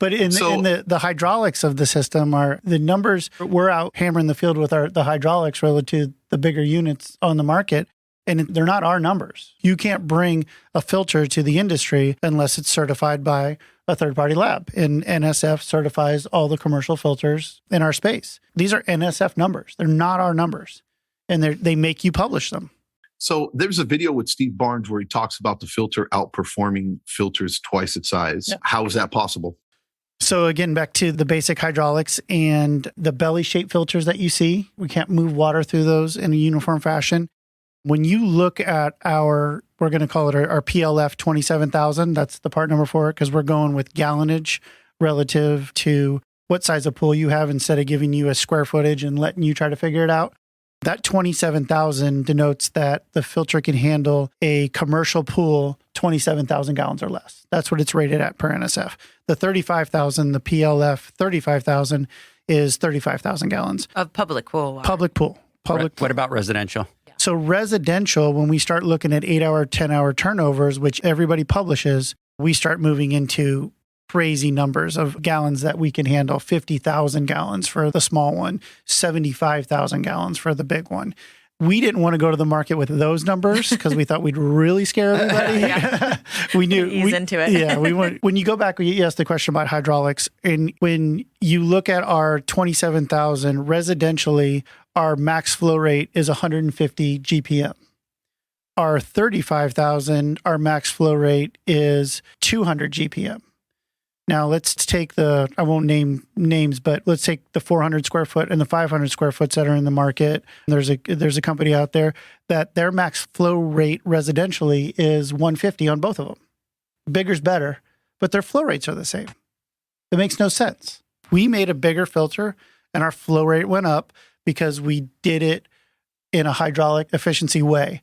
But in the hydraulics of the system are the numbers. We're out hammering the field with the hydraulics relative to the bigger units on the market, and they're not our numbers. You can't bring a filter to the industry unless it's certified by a third-party lab. And NSF certifies all the commercial filters in our space. These are NSF numbers. They're not our numbers, and they make you publish them. So there's a video with Steve Barnes where he talks about the filter outperforming filters twice its size. Yeah. How is that possible? So again, back to the basic hydraulics and the belly-shaped filters that you see. We can't move water through those in a uniform fashion. When you look at we're going to call it our PLF 27,000, that's the part number for it, because we're going with gallonage relative to what size of pool you have instead of giving you a square footage and letting you try to figure it out. That 27,000 denotes that the filter can handle a commercial pool 27,000 gallons or less. That's what it's rated at per NSF. The 35,000, the PLF 35,000 is 35,000 gallons. Of public pool water. Public pool. What about residential? So residential, when we start looking at 8-hour, 10-hour turnovers, which everybody publishes, we start moving into crazy numbers of gallons that we can handle. 50,000 gallons for the small one, 75,000 gallons for the big one. We didn't want to go to the market with those numbers because we thought we'd really scare everybody. We knew Ease into it. Yeah, when you go back, you asked the question about hydraulics, and when you look at our 27,000 residentially, our max flow rate is 150 GPM. Our 35,000, our max flow rate is 200 GPM. Now let's take I won't name names, but let's take the 400 square foot and the 500 square foot that are in the market. There's a company out there that their max flow rate residentially is 150 on both of them. Bigger's better, but their flow rates are the same. It makes no sense. We made a bigger filter and our flow rate went up because we did it in a hydraulic efficiency way.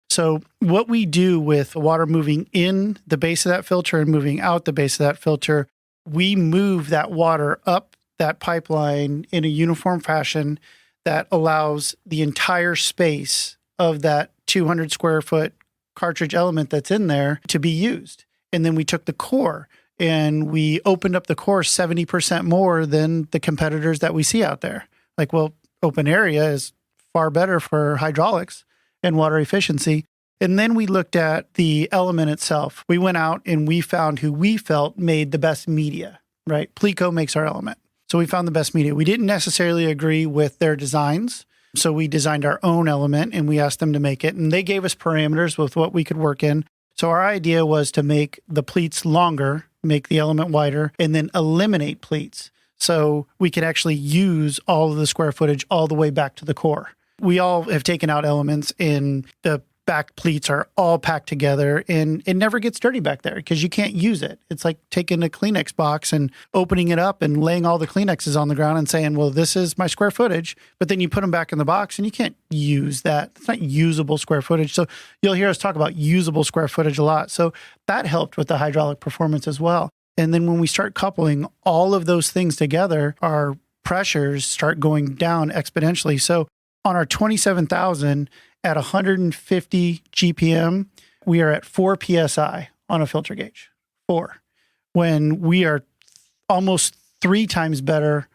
So what we do with water moving in the base of that filter and moving out the base of that filter, we move that water up that pipeline in a uniform fashion that allows the entire space of that 200 square foot cartridge element that's in there to be used. And then we took the core and we opened up the core 70% more than the competitors that we see out there. Like, well, open area is far better for hydraulics and water efficiency. And then we looked at the element itself. We went out and we found who we felt made the best media, right? Pleco makes our element. So we found the best media. We didn't necessarily agree with their designs. So we designed our own element and we asked them to make it. And they gave us parameters with what we could work in. So our idea was to make the pleats longer, make the element wider, and then eliminate pleats. So we could actually use all of the square footage all the way back to the core. We all have taken out elements and the back pleats are all packed together and it never gets dirty back there because you can't use it. It's like taking a Kleenex box and opening it up and laying all the Kleenexes on the ground and saying, well, this is my square footage. But then you put them back in the box and you can't use that. It's not usable square footage. So you'll hear us talk about usable square footage a lot. So that helped with the hydraulic performance as well. And then when we start coupling all of those things together, our pressures start going down exponentially. So on our 27,000 at 150 GPM, we are at 4 PSI on a filter gauge. 4. When we are almost 3 times better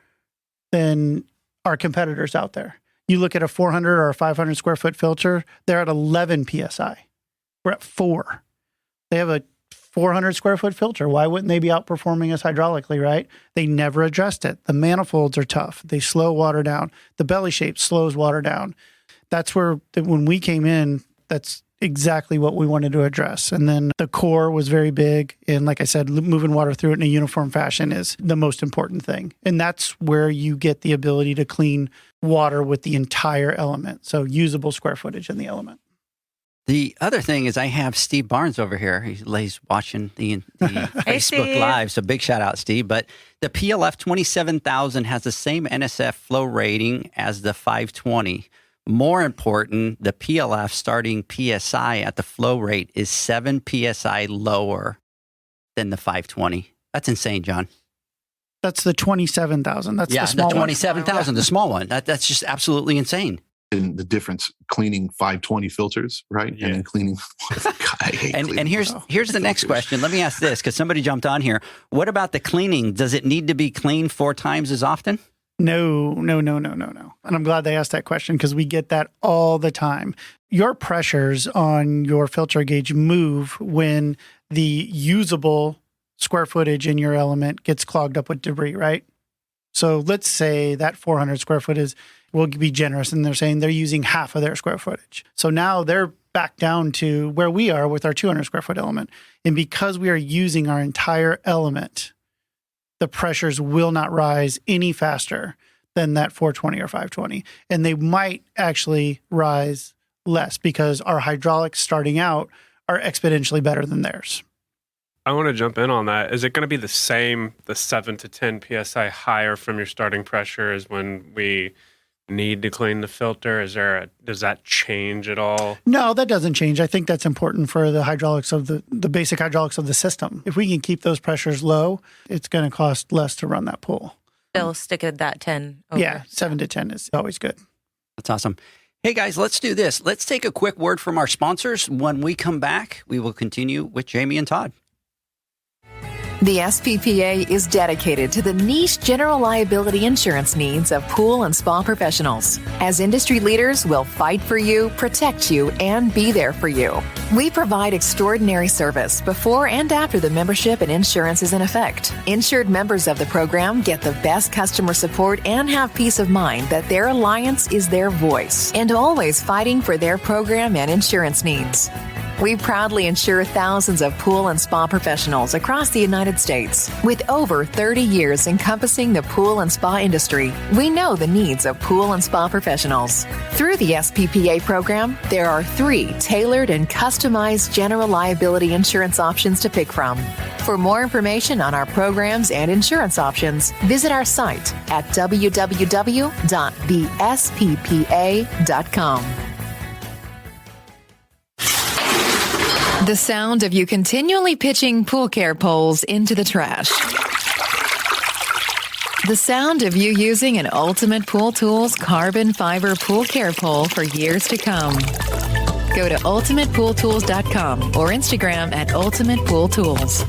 than our competitors out there. You look at a 400 or a 500 square foot filter, they're at 11 PSI. We're at 4. They have a 400 square foot filter. Why wouldn't they be outperforming us hydraulically, right? They never addressed it. The manifolds are tough. They slow water down. The belly shape slows water down. That's where, when we came in, that's exactly what we wanted to address. And then the core was very big. And like I said, moving water through it in a uniform fashion is the most important thing. And that's where you get the ability to clean water with the entire element. So usable square footage in the element. The other thing is I have Steve Barnes over here. He's watching the Facebook Steve. Live. So big shout out, Steve. But the PLF 27,000 has the same NSF flow rating as the 520. More important, the PLF starting PSI at the flow rate is 7 PSI lower than the 520. That's insane, John. That's the 27,000. That's Yeah, the small the 27,000, the small one. That's just absolutely insane. And the difference cleaning 520 filters, right? Yeah. And then cleaning. God, I hate cleaning. And here's the next question. Let me ask this, because somebody jumped on here. What about the cleaning? Does it need to be cleaned 4 times as often? No. And I'm glad they asked that question because we get that all the time. Your pressures on your filter gauge move when the usable square footage in your element gets clogged up with debris, right? So let's say that 400 square foot will be generous, and they're saying they're using half of their square footage. So now they're back down to where we are with our 200 square foot element. And because we are using our entire element, the pressures will not rise any faster than that 420 or 520. And they might actually rise less because our hydraulics starting out are exponentially better than theirs. I want to jump in on that. Is it going to be the same, the 7 to 10 PSI higher from your starting pressure as when we need to clean the filter? Does that change at all? No, that doesn't change. I think that's important for the hydraulics of the basic hydraulics of the system. If we can keep those pressures low, it's going to cost less to run that pool. Still stick at that 10. Over. Yeah, 7 to 10 is always good. That's awesome. Hey, guys, let's do this. Let's take a quick word from our sponsors. When we come back, we will continue with Jamie and Todd. The SPPA is dedicated to the niche general liability insurance needs of pool and spa professionals. As industry leaders, we'll fight for you, protect you, and be there for you. We provide extraordinary service before and after the membership and insurance is in effect. Insured members of the program get the best customer support and have peace of mind that their alliance is their voice and always fighting for their program and insurance needs. We proudly insure thousands of pool and spa professionals across the United States. With over 30 years encompassing the pool and spa industry, we know the needs of pool and spa professionals. Through the SPPA program, there are 3 tailored and customized general liability insurance options to pick from. For more information on our programs and insurance options, visit our site at www.thesppa.com. The sound of you continually pitching pool care poles into the trash. The sound of you using an Ultimate Pool Tools carbon fiber pool care pole for years to come. Go to ultimatepooltools.com or Instagram at Ultimate Pool Tools.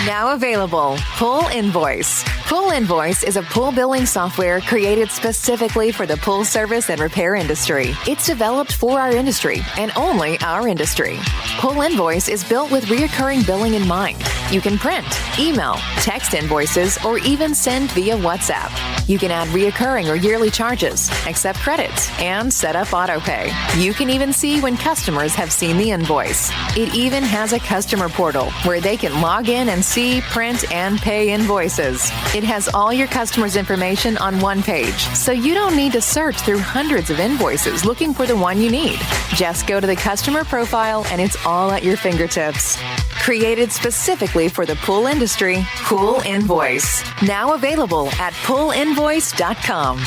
Now available, Pool Invoice. Pool Invoice is a pool billing software created specifically for the pool service and repair industry. It's developed for our industry and only our industry. Pool Invoice is built with reoccurring billing in mind. You can print, email, text invoices, or even send via WhatsApp. You can add reoccurring or yearly charges, accept credits, and set up autopay. You can even see when customers have seen the invoice. It even has a customer portal where they can log in and see, print, and pay invoices. It has all your customers' information on one page, so you don't need to search through hundreds of invoices looking for the one you need. Just go to the customer profile and it's all at your fingertips. Created specifically for the pool industry, Pool Invoice. Now available at poolinvoice.com.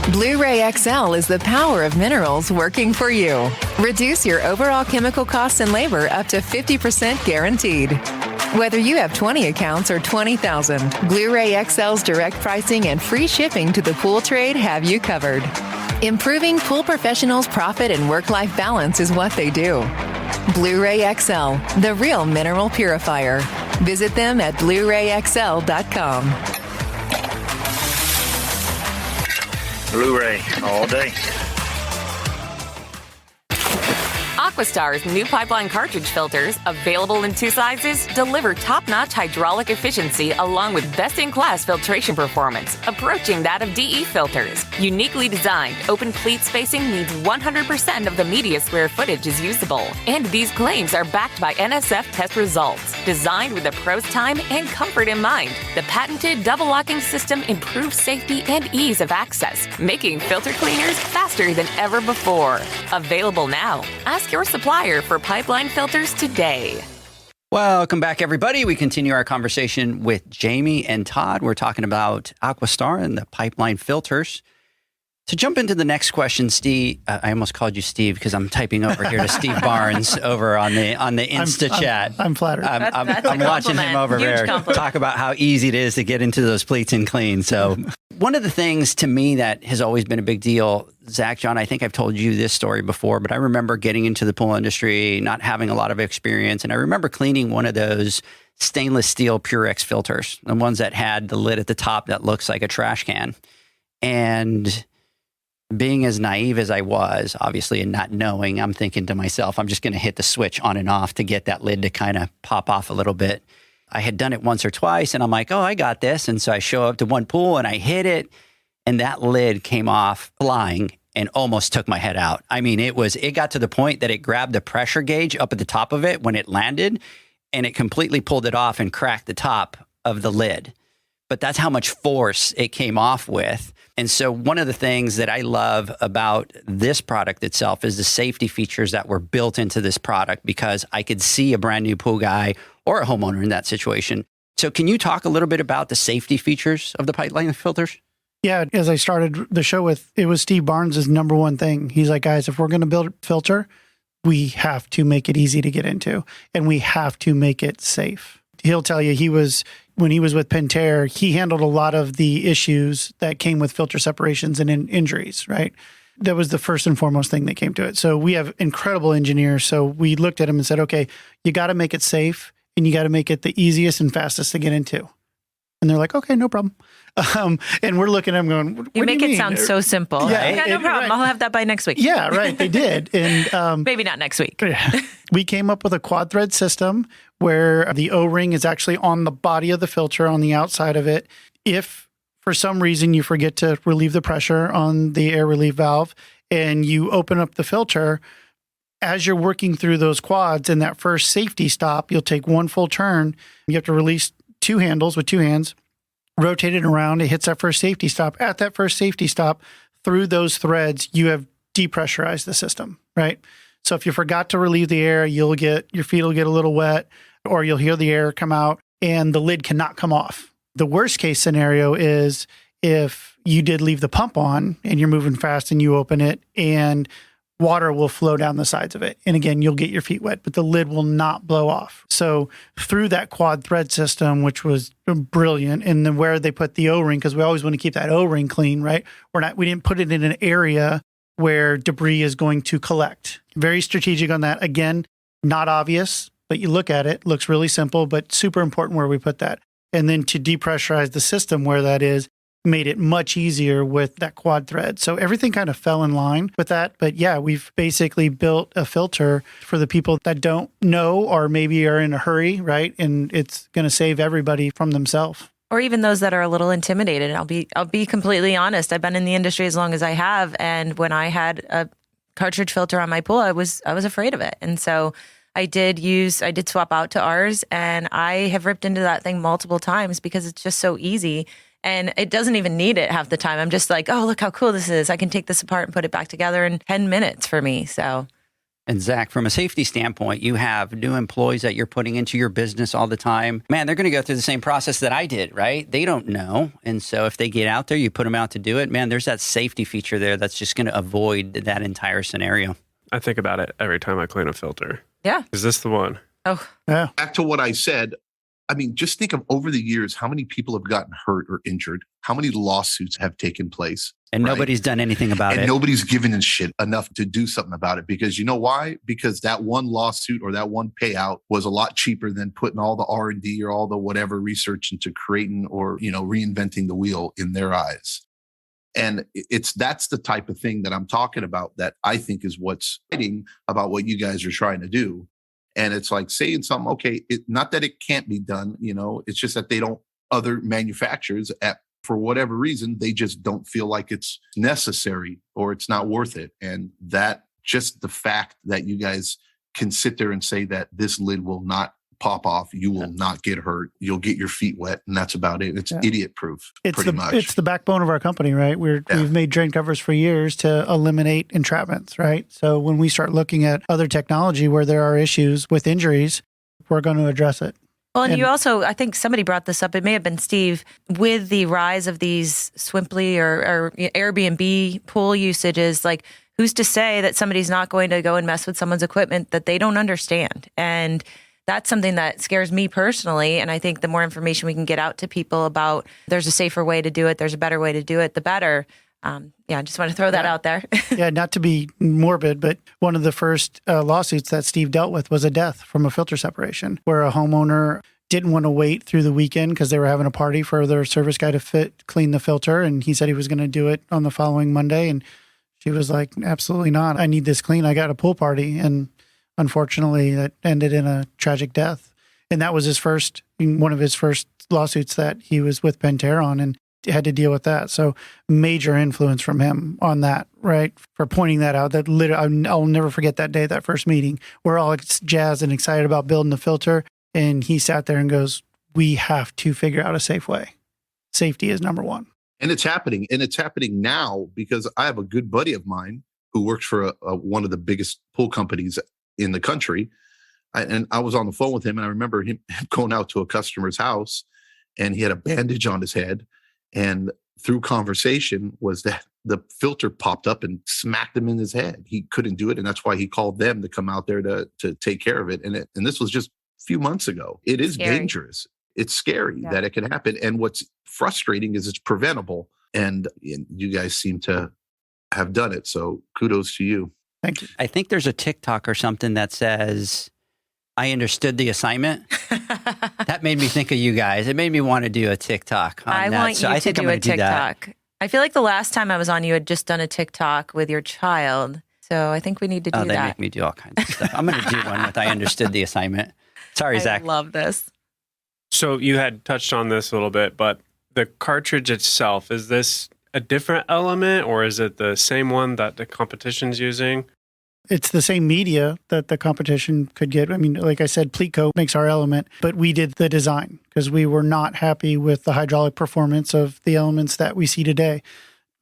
BlueRay XL is the power of minerals working for you. Reduce your overall chemical costs and labor up to 50% guaranteed. Whether you have 20 accounts or 20,000, BlueRay XL's direct pricing and free shipping to the pool trade have you covered. Improving pool professionals' profit and work-life balance is what they do. BlueRay XL, the real mineral purifier. Visit them at BlueRayXL.com. BlueRay all day. AquaStar's new pipeline cartridge filters, available in 2 sizes, deliver top-notch hydraulic efficiency along with best-in-class filtration performance, approaching that of DE filters. Uniquely designed, open pleat spacing means 100% of the media square footage is usable. And these claims are backed by NSF test results. Designed with the pro's time and comfort in mind, the patented double locking system improves safety and ease of access, making filter cleaners faster than ever before. Available now. Ask your supplier for pipeline filters today. Welcome back, everybody. We continue our conversation with Jamie and Todd. We're talking about AquaStar and the pipeline filters. To jump into the next question, Steve, I almost called you Steve because I'm typing over here to Steve Barnes over on the Insta chat. I'm flattered. I'm watching him over there talk about how easy it is to get into those pleats and clean. So one of the things to me that has always been a big deal, Zach, John, I think I've told you this story before, but I remember getting into the pool industry, not having a lot of experience. And I remember cleaning one of those stainless steel Purex filters, the ones that had the lid at the top that looks like a trash can. And being as naive as I was, obviously, and not knowing, I'm thinking to myself, I'm just going to hit the switch on and off to get that lid to kind of pop off a little bit. I had done it once or twice, and I'm like, oh, I got this. And so I show up to one pool, and I hit it, and that lid came off flying and almost took my head out. I mean, it got to the point that it grabbed the pressure gauge up at the top of it when it landed, and it completely pulled it off and cracked the top of the lid. But that's how much force it came off with. And so one of the things that I love about this product itself is the safety features that were built into this product, because I could see a brand new pool guy or a homeowner in that situation. So can you talk a little bit about the safety features of the pipeline filters? Yeah, as I started the show with, it was Steve Barnes' number one thing. He's like, guys, if we're going to build a filter, we have to make it easy to get into, and we have to make it safe. He'll tell you when he was with Pentair, he handled a lot of the issues that came with filter separations and injuries, right? That was the first and foremost thing that came to it. So we have incredible engineers. So we looked at him and said, okay, you got to make it safe, and you got to make it the easiest and fastest to get into. And they're like, okay, no problem. And we're looking at them going, what you make do it mean? sound so simple. Yeah, Okay, no problem. right. I'll have that by next week. Yeah, right. They did. And maybe not next week. we came up with a quad thread system where the O-ring is actually on the body of the filter on the outside of it. If for some reason you forget to relieve the pressure on the air relief valve and you open up the filter, as you're working through those quads in that first safety stop, you'll take one full turn. You have to release two handles with two hands, rotate it around. It hits that first safety stop. At that first safety stop, through those threads, you have depressurized the system, right? So if you forgot to relieve the air, your feet will get a little wet, or you'll hear the air come out and the lid cannot come off. The worst case scenario is if you did leave the pump on and you're moving fast and you open it and water will flow down the sides of it. And again, you'll get your feet wet, but the lid will not blow off. So through that quad thread system, which was brilliant, and then where they put the O-ring, because we always want to keep that O-ring clean, right? We didn't put it in an area where debris is going to collect. Very strategic on that. Again, not obvious, but you look at it, looks really simple, but super important where we put that. And then to depressurize the system where that is, made it much easier with that quad thread. So everything kind of fell in line with that. But yeah, we've basically built a filter for the people that don't know or maybe are in a hurry, right? And it's going to save everybody from themselves. Or even those that are a little intimidated. I'll be completely honest. I've been in the industry as long as I have, and when I had a cartridge filter on my pool, I was afraid of it. And so I did swap out to ours, and I have ripped into that thing multiple times because it's just so easy. And it doesn't even need it half the time. I'm just like, oh, look how cool this is. I can take this apart and put it back together in 10 minutes for me. So, and Zach, from a safety standpoint, you have new employees that you're putting into your business all the time. Man, they're going to go through the same process that I did, right? They don't know. And so if they get out there, you put them out to do it, man, there's that safety feature there that's just going to avoid that entire scenario. I think about it every time I clean a filter. Yeah. Is this the one? Oh, Yeah. Back to what I said. I mean, just think of over the years, how many people have gotten hurt or injured, how many lawsuits have taken place. And right? nobody's done anything about it. And nobody's given a shit enough to do something about it. Because you know why? Because that one lawsuit or that one payout was a lot cheaper than putting all the R&D or all the whatever research into creating or, reinventing the wheel in their eyes. And that's the type of thing that I'm talking about that I think is what's exciting about what you guys are trying to do. And it's like saying something, okay, not that it can't be done, it's just that other manufacturers for whatever reason, they just don't feel like it's necessary or it's not worth it. And that just the fact that you guys can sit there and say that this lid will not pop off, you will not get hurt, you'll get your feet wet, and that's about it. It's idiot proof, pretty much. It's the backbone of our company, right? We've made drain covers for years to eliminate entrapments, right? So when we start looking at other technology where there are issues with injuries, we're going to address it. Well, and you also, I think somebody brought this up, it may have been Steve, with the rise of these Swimply or Airbnb pool usages, like who's to say that somebody's not going to go and mess with someone's equipment that they don't understand? And that's something that scares me personally. And I think the more information we can get out to people about there's a safer way to do it, there's a better way to do it, the better. I just want to throw that out there. Yeah, not to be morbid, but one of the first lawsuits that Steve dealt with was a death from a filter separation, where a homeowner didn't want to wait through the weekend because they were having a party for their service guy to clean the filter. And he said he was going to do it on the following Monday. And she was like, absolutely not. I need this clean. I got a pool party. And unfortunately, that ended in a tragic death. And that was one of his first lawsuits that he was with Pentair on. And had to deal with that. So major influence from him on that, right? For pointing that out. That literally, I'll never forget that day, that first meeting. We're all jazzed and excited about building the filter. And he sat there and goes, we have to figure out a safe way. Safety is number one. And it's happening. And it's happening now because I have a good buddy of mine who works for one of the biggest pool companies in the country. And I was on the phone with him, and I remember him going out to a customer's house, and he had a bandage on his head. And through conversation was that the filter popped up and smacked him in his head. He couldn't do it. And that's why he called them to come out there to take care of it. And this was just a few months ago. It is dangerous. It's scary that it can happen. And what's frustrating is it's preventable. And you guys seem to have done it. So kudos to you. Thank you. I think there's a TikTok or something that says, I understood the assignment. That made me think of you guys. It made me want to do a TikTok on I that. want So you I to think I'm do a going to do that. TikTok. I feel like the last time I was on, you had just done a TikTok with your child. So I think we need to do They that. make me do all kinds of stuff. I'm going to do one with I understood the assignment. Sorry, Zach. I love this. So you had touched on this a little bit, but the cartridge itself, is this a different element or is it the same one that the competition's using? It's the same media that the competition could get. I mean, like I said, Pleatco makes our element, but we did the design because we were not happy with the hydraulic performance of the elements that we see today.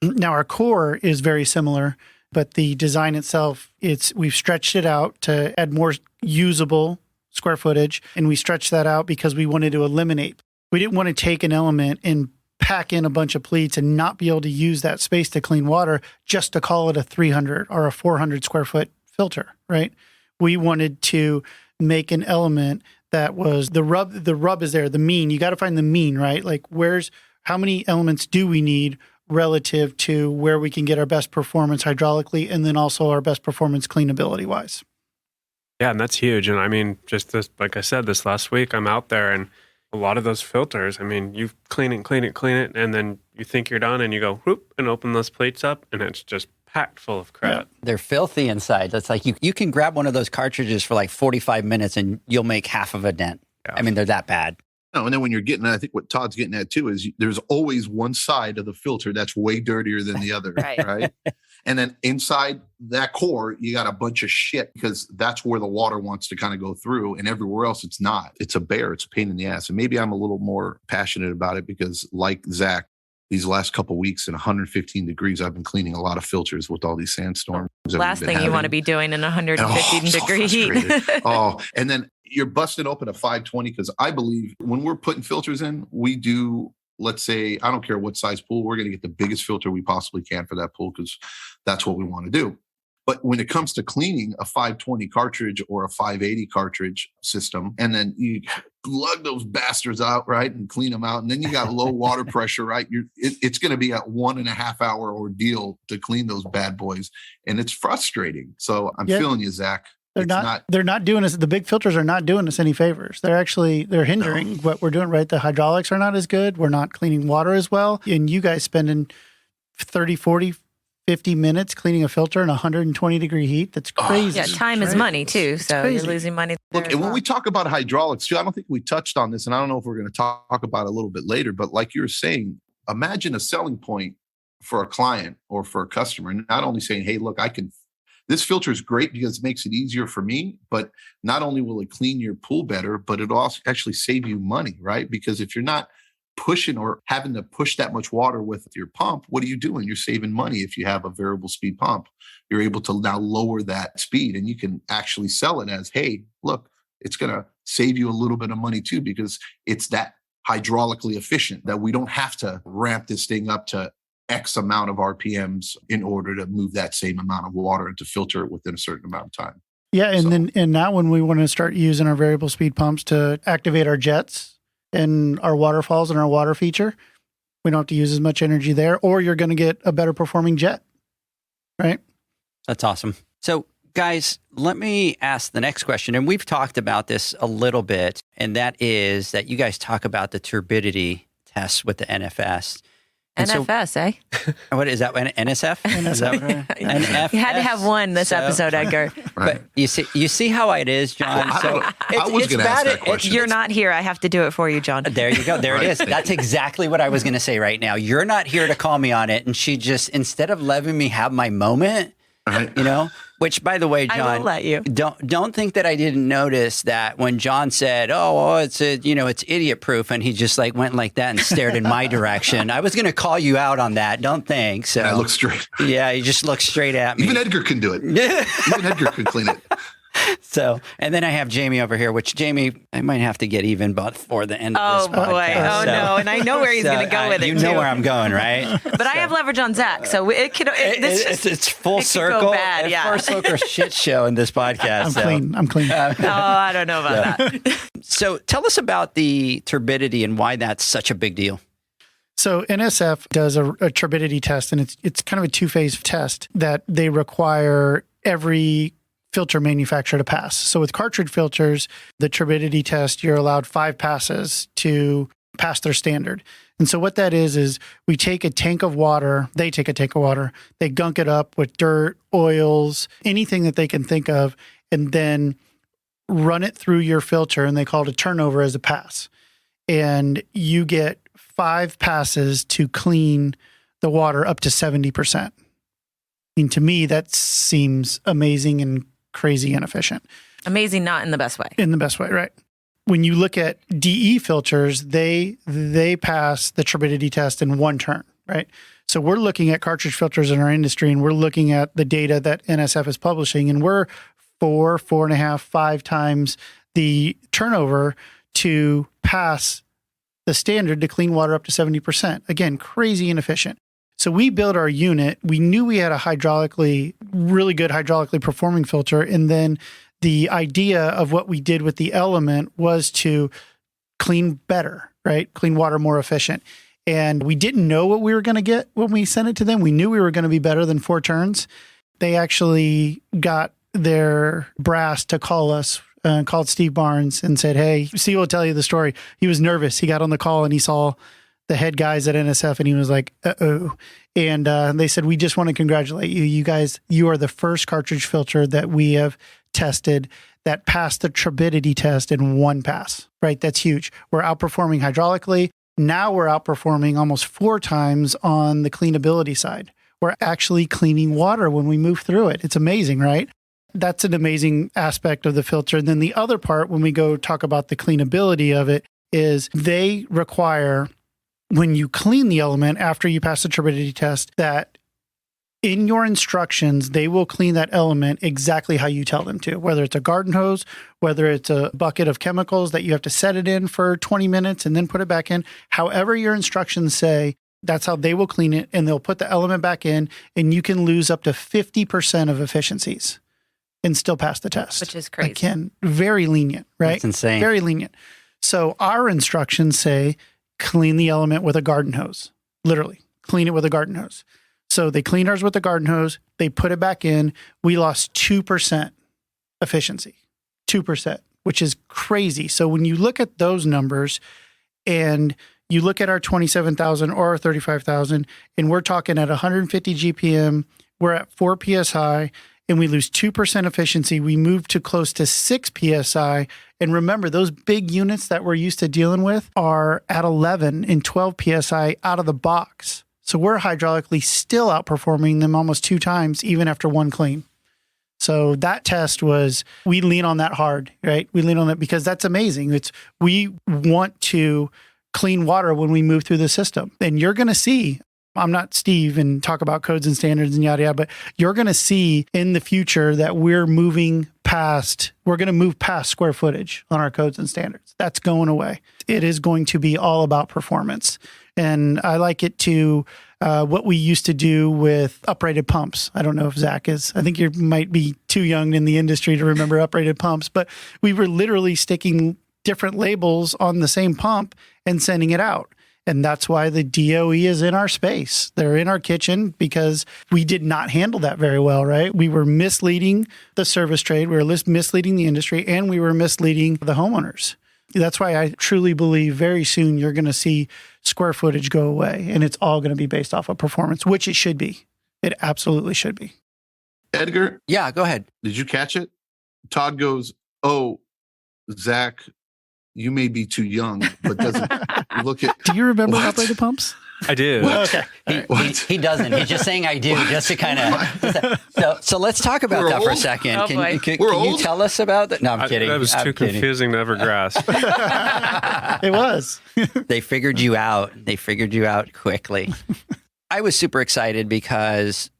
Now, our core is very similar, but the design itself, we've stretched it out to add more usable square footage, and we stretched that out because we wanted to eliminate. We didn't want to take an element and pack in a bunch of pleats and not be able to use that space to clean water just to call it a 300 or a 400 square foot filter, right? We wanted to make an element that was the rub is there, the mean. You got to find the mean, right? Like how many elements do we need relative to where we can get our best performance hydraulically and then also our best performance cleanability wise. Yeah, and that's huge. And I mean, just this, like I said, this last week, I'm out there and a lot of those filters, I mean, you clean it, and then you think you're done and you go, whoop, and open those plates up and it's just packed full of crap. Yeah. They're filthy inside. That's like you can grab one of those cartridges for like 45 minutes and you'll make half of a dent. Yeah. I mean, they're that bad. No, and then when you're getting, I think what Todd's getting at too is there's always one side of the filter that's way dirtier than the other, right? And then inside that core, you got a bunch of shit because that's where the water wants to kind of go through, and everywhere else it's not. It's a bear. It's a pain in the ass. And maybe I'm a little more passionate about it because, like Zach, these last couple of weeks in 115 degrees, I've been cleaning a lot of filters with all these sandstorms. Last thing you want to be doing in 115 degree heat. And then you're busting open a 520 because I believe when we're putting filters in, we do, let's say, I don't care what size pool, we're going to get the biggest filter we possibly can for that pool because that's what we want to do. But when it comes to cleaning a 520 cartridge or a 580 cartridge system, and then you lug those bastards out, right, and clean them out, and then you got low water pressure, right? It's going to be a 1.5 hour ordeal to clean those bad boys, and it's frustrating. So I'm feeling you, Zach. They're not doing us. The big filters are not doing us any favors. They're hindering what we're doing, right? The hydraulics are not as good. We're not cleaning water as well. And you guys spending 30, 40, 50 minutes cleaning a filter in 120 degree heat. That's crazy. Yeah, time is money too. So you're losing money. Look, and when we talk about hydraulics too, I don't think we touched on this, and I don't know if we're going to talk about it a little bit later, but like you were saying, imagine a selling point for a client or for a customer, and not only saying, hey, look, this filter is great because it makes it easier for me, but not only will it clean your pool better, but it'll also actually save you money, right? Because if you're not pushing or having to push that much water with your pump, what are you doing? You're saving money. If you have a variable speed pump, you're able to now lower that speed and you can actually sell it as, hey, look, it's going to save you a little bit of money too, because it's that hydraulically efficient that we don't have to ramp this thing up to X amount of RPMs in order to move that same amount of water and to filter it within a certain amount of time. Yeah, and now when we want to start using our variable speed pumps to activate our jets and our waterfalls and our water feature, we don't have to use as much energy there, or you're going to get a better performing jet, right? That's awesome. So guys, let me ask the next question. And we've talked about this a little bit, and that is that you guys talk about the turbidity tests with the NFS. And NFS, eh? What is that? NSF? NSF. NFS. You had to have one this episode, Edgar. Right. But you see how it is, John. So I was going to ask that question. You're not here. I have to do it for you, John. There you go. There it is. That's exactly what I was going to say right now. You're not here to call me on it. And she just, instead of letting me have my moment, which by the way, John, I will let you. Don't think that I didn't notice that when John said, it's idiot proof. And he just like went like that and stared in my direction. I was going to call you out on that. Don't think so. And I looked straight. Yeah. You just looked straight at me. Even Edgar can do it. Even Edgar can clean it. So, and then I have Jamie over here, which Jamie, I might have to get even before the end of this podcast. Oh, boy. No. And I know where he's going to go with it, You know where I'm going, right? But I have leverage on Zach, so it's full circle. Go bad, it's full circle shit show in this podcast. I'm clean. I don't know about that. So tell us about the turbidity and why that's such a big deal. So NSF does a turbidity test, and it's kind of a two-phase test that they require every filter manufacturer to pass. So with cartridge filters, the turbidity test, you're allowed 5 passes to pass their standard. And so what that is we take a tank of water, they take a tank of water, they gunk it up with dirt, oils, anything that they can think of, and then run it through your filter, and they call it a turnover as a pass. And you get 5 passes to clean the water up to 70%. I mean, to me, that seems amazing and crazy inefficient. Amazing, not in the best way. In the best way, right. When you look at DE filters, they pass the turbidity test in one turn, right? So we're looking at cartridge filters in our industry, and we're looking at the data that NSF is publishing, and we're 4.5, 5 times the turnover to pass the standard to clean water up to 70%. Again, crazy inefficient. So we built our unit. We knew we had a really good hydraulically performing filter. And then the idea of what we did with the element was to clean better, right? Clean water more efficient. And we didn't know what we were going to get when we sent it to them. We knew we were going to be better than 4 turns. They actually got their brass to call us, called Steve Barnes and said, hey, Steve will tell you the story. He was nervous. He got on the call and he saw the head guys at NSF, and he was like, uh-oh. And they said, we just want to congratulate you. You guys, you are the first cartridge filter that we have tested that passed the turbidity test in 1 pass, right? That's huge. We're outperforming hydraulically. Now we're outperforming almost 4 times on the cleanability side. We're actually cleaning water when we move through it. It's amazing, right? That's an amazing aspect of the filter. And then the other part, when we go talk about the cleanability of it, is they require, when you clean the element after you pass the turbidity test, that in your instructions, they will clean that element exactly how you tell them to, whether it's a garden hose, whether it's a bucket of chemicals that you have to set it in for 20 minutes and then put it back in. However your instructions say, that's how they will clean it, and they'll put the element back in, and you can lose up to 50% of efficiencies and still pass the test. Which is crazy. Again, very lenient, right? That's insane. Very lenient. So our instructions say, clean the element with a garden hose. Literally, clean it with a garden hose. So they cleaned ours with the garden hose. They put it back in. We lost 2% efficiency. 2%, which is crazy. So when you look at those numbers and you look at our 27,000 or our 35,000, and we're talking at 150 GPM, we're at 4 PSI, and we lose 2% efficiency, we move to close to 6 PSI. And remember, those big units that we're used to dealing with are at 11 and 12 PSI out of the box. So we're hydraulically still outperforming them almost 2 times, even after 1 clean. So that test was, we lean on that hard, right? We lean on it because that's amazing. We want to clean water when we move through the system. And you're going to see I'm not Steve and talk about codes and standards and yada, yada, but you're going to see in the future that we're going to move past square footage on our codes and standards. That's going away. It is going to be all about performance. And I like it to what we used to do with uprated pumps. I don't know if Zach is. I think you might be too young in the industry to remember uprated pumps, but we were literally sticking different labels on the same pump and sending it out. And that's why the DOE is in our space. They're in our kitchen because we did not handle that very well, right? We were misleading the service trade, we were misleading the industry, and we were misleading the homeowners. That's why I truly believe very soon you're going to see square footage go away, and it's all going to be based off of performance, which it should be. It absolutely should be. Edgar? Yeah, go ahead. Did you catch it? Todd goes, "Oh, Zach, you may be too young, but doesn't look at..." Do you remember What? uprated pumps? I do. Okay. He doesn't. He's just saying I do, just to kind of. So let's talk about We're that for a old? second. Oh, Can boy. you We're you old? tell us about that? No, I'm kidding. That was I'm too kidding. confusing to ever grasp. It was. They figured you out. They figured you out quickly. I was super excited because,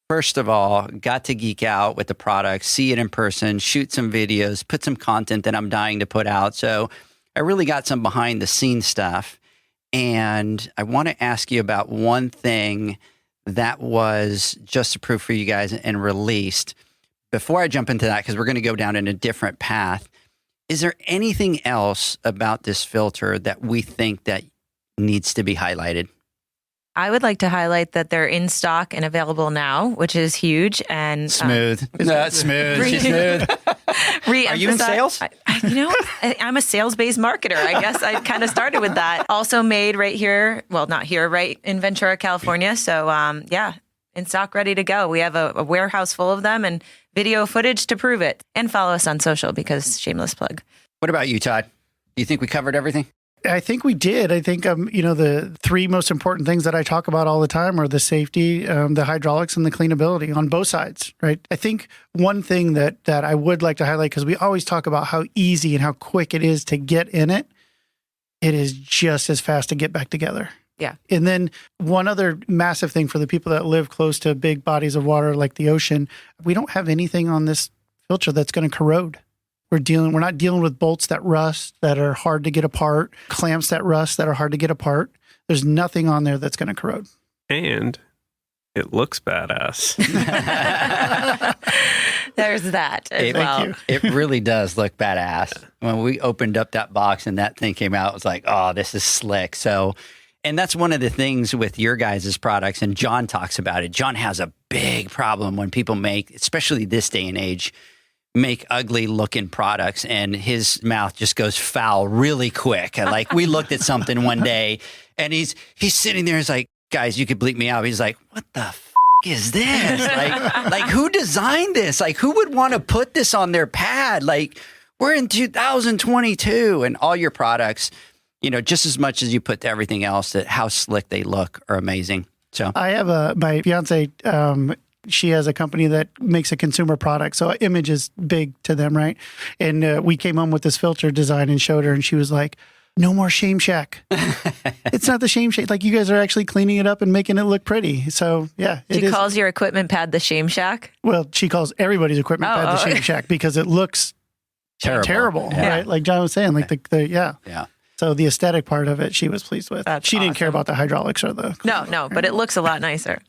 first of all, got to geek out with the product, see it in person, shoot some videos, put some content that I'm dying to put out. So I really got some behind the scenes stuff. And I want to ask you about one thing that was just approved for you guys and released. Before I jump into that, because we're going to go down in a different path, is there anything else about this filter that we think that needs to be highlighted? I would like to highlight that they're in stock and available now, which is huge. And Smooth. Smooth. She's smooth. Are you in sales? I'm a sales-based marketer. I guess I kind of started with that. Also made right here. Well, not here, right in Ventura, California. So, in stock, ready to go. We have a warehouse full of them and video footage to prove it. And follow us on social because shameless plug. What about you, Todd? Do you think we covered everything? I think we did. I think, the three most important things that I talk about all the time are the safety, the hydraulics, and the cleanability on both sides, right? I think one thing that I would like to highlight, because we always talk about how easy and how quick it is to get in it, it is just as fast to get back together. Yeah. And then one other massive thing for the people that live close to big bodies of water like the ocean, we don't have anything on this filter that's going to corrode. We're not dealing with bolts that rust, that are hard to get apart, clamps that rust, that are hard to get apart. There's nothing on there that's going to corrode. And it looks badass. There's that as well. Thank you. It really does look badass. When we opened up that box and that thing came out, it was like, oh, this is slick. So, and that's one of the things with your guys' products, and John talks about it. John has a big problem when people make, especially this day and age, make ugly looking products, and his mouth just goes foul really quick. And like, we looked at something one day and he's sitting there, he's like, guys, you could bleep me out. He's like, what the is this? Like who designed this? Like, who would want to put this on their pad? Like, we're in 2022 and all your products, just as much as you put to everything else, that how slick they look are amazing. So I have my fiance, she has a company that makes a consumer product. So image is big to them, right? And we came home with this filter design and showed her, and she was like, no more Shame Shack. It's not the Shame Shack. Like, you guys are actually cleaning it up and making it look pretty. So, yeah. She calls your equipment pad the Shame Shack? Well, she calls everybody's equipment pad the Shame Shack because it looks terrible, Yeah. right? Like John was saying, like Yeah. So the aesthetic part of it, she was pleased with. That's she didn't care awesome. about the hydraulics or the... No, but it looks a lot nicer.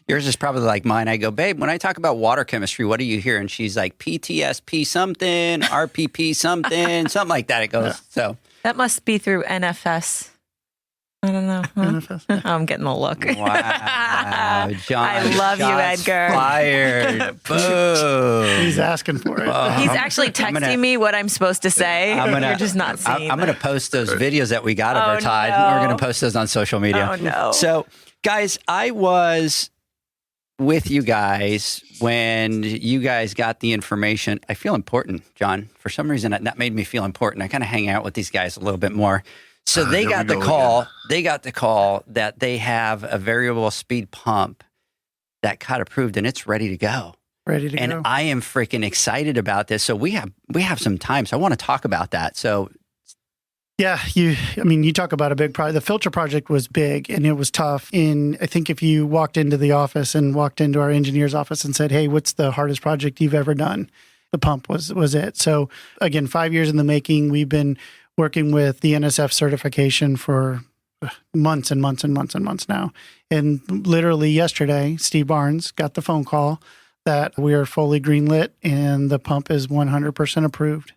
Yours is probably like mine. I go, babe, when I talk about water chemistry, what do you hear? And she's like, PTSP something, RPP something, something like that. It goes. So That must be through NFS. I don't know. Huh? NFS. I'm getting a look. wow, John. I love you, shots Edgar. Fired. Boom. He's asking for it. He's actually texting me what I'm supposed to say. You're just not seeing I'm going to post those videos that we got of her, Todd. no. We're going to post those on social media. Oh, no. So, guys, I was with you guys when you guys got the information. I feel important, John. For some reason, that made me feel important. I kind of hang out with these guys a little bit more. So they got the call. Again. They got the call that they have a variable speed pump that got approved, and it's ready to go. And I am freaking excited about this. So we have some time. So I want to talk about that. So Yeah, you talk about a big project. The filter project was big and it was tough. And I think if you walked into the office and walked into our engineer's office and said, hey, what's the hardest project you've ever done? The pump was it. So again, 5 years in the making. We've been working with the NSF certification for months and months and months and months now. And literally yesterday, Steve Barnes got the phone call that we are fully greenlit and the pump is 100% approved.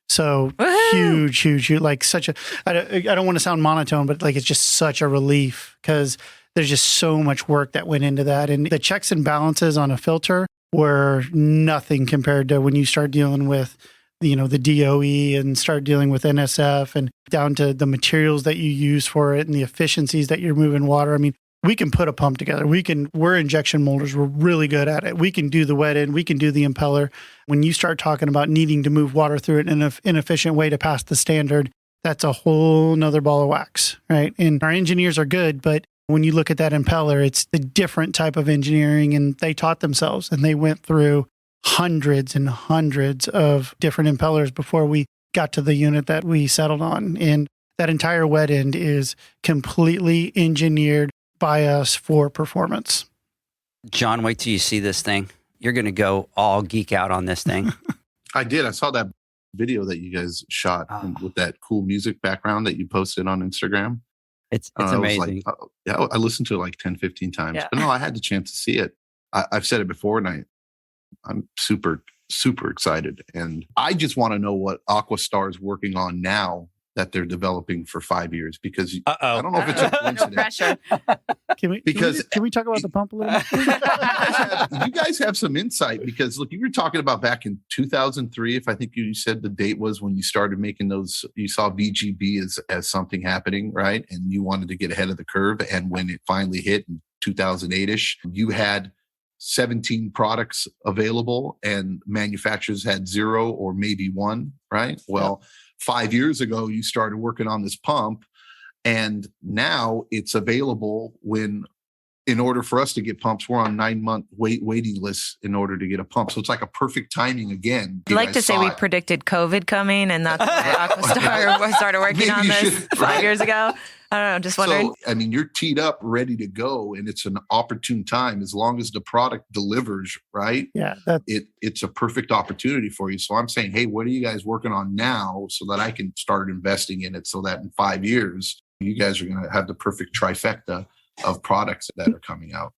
So huge, like such a, I don't want to sound monotone, but like it's just such a relief because there's just so much work that went into that. And the checks and balances on a filter were nothing compared to when you start dealing with, the DOE and start dealing with NSF and down to the materials that you use for it and the efficiencies that you're moving water. I mean, we can put a pump together. We're injection molders. We're really good at it. We can do the wet end. We can do the impeller. When you start talking about needing to move water through it in an inefficient way to pass the standard, that's a whole nother ball of wax, right? And our engineers are good, but when you look at that impeller, it's a different type of engineering, and they taught themselves and they went through hundreds and hundreds of different impellers before we got to the unit that we settled on. And that entire wet end is completely engineered by us for performance. John, wait till you see this thing. You're going to go all geek out on this thing. I did. I saw that video that you guys shot with that cool music background that you posted on Instagram. It's amazing. I listened to it like 10, 15 times. Yeah. But no, I had the chance to see it. I've said it before, and I'm super, super excited. And I just want to know what AquaStar is working on now that they're developing for 5 years, because I don't know if it's a coincidence. No pressure. Can we talk about the pump a little bit? You guys have some insight, because look, you were talking about back in 2003, if I think you said the date was when you started making those, you saw VGB as something happening, right? And you wanted to get ahead of the curve. And when it finally hit in 2008-ish, you had 17 products available and manufacturers had 0 or maybe 1, right? Well, 5 years ago, you started working on this pump, and now it's available in order for us to get pumps, we're on 9-month waiting lists in order to get a pump. So it's like a perfect timing again. I'd like to say we predicted COVID coming, and that's why AquaStar started working on this 5 years ago. I don't know, just wondering. So, I mean, you're teed up, ready to go, and it's an opportune time as long as the product delivers, right? Yeah. It's a perfect opportunity for you. So I'm saying, hey, what are you guys working on now so that I can start investing in it, so that in 5 years, you guys are going to have the perfect trifecta of products that are coming out.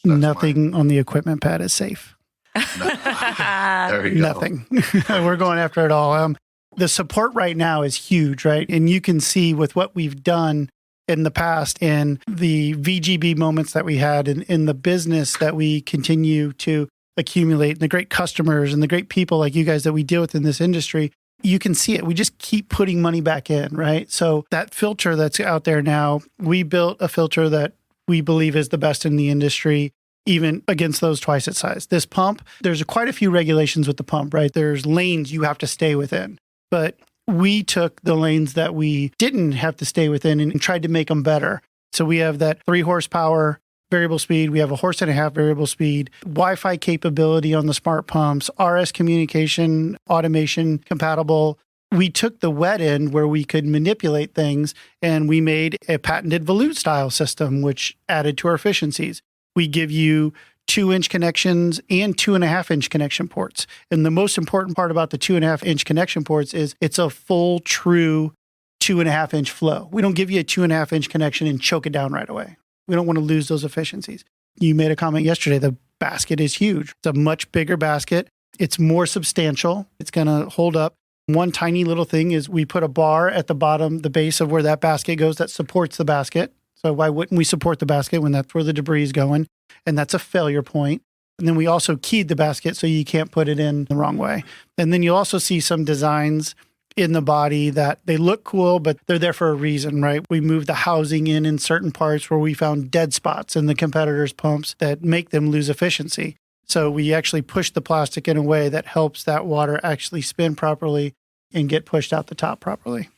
So nothing on the equipment pad is safe. There you go. Nothing. We're going after it all. The support right now is huge, right? And you can see with what we've done in the past and the VGB moments that we had in the business that we continue to accumulate, and the great customers and the great people like you guys that we deal with in this industry, you can see it. We just keep putting money back in, right? So that filter that's out there now, we built a filter that we believe is the best in the industry, even against those twice its size. This pump, there's quite a few regulations with the pump, right? There's lanes you have to stay within. But we took the lanes that we didn't have to stay within and tried to make them better. So we have that 3 horsepower variable speed. We have a 1.5 horse variable speed, Wi-Fi capability on the smart pumps, RS communication, automation compatible. We took the wet end where we could manipulate things, and we made a patented volute style system, which added to our efficiencies. We give you 2-inch connections and 2.5-inch connection ports. And the most important part about the 2.5-inch connection ports is it's a full, true 2.5-inch flow. We don't give you a 2.5-inch connection and choke it down right away. We don't want to lose those efficiencies. You made a comment yesterday, the basket is huge. It's a much bigger basket. It's more substantial. It's going to hold up. One tiny little thing is we put a bar at the bottom, the base of where that basket goes, that supports the basket. So why wouldn't we support the basket when that's where the debris is going? And that's a failure point. And then we also keyed the basket so you can't put it in the wrong way. And then you'll also see some designs in the body that they look cool, but they're there for a reason, right? We moved the housing in certain parts where we found dead spots in the competitors' pumps that make them lose efficiency. So we actually push the plastic in a way that helps that water actually spin properly and get pushed out the top properly.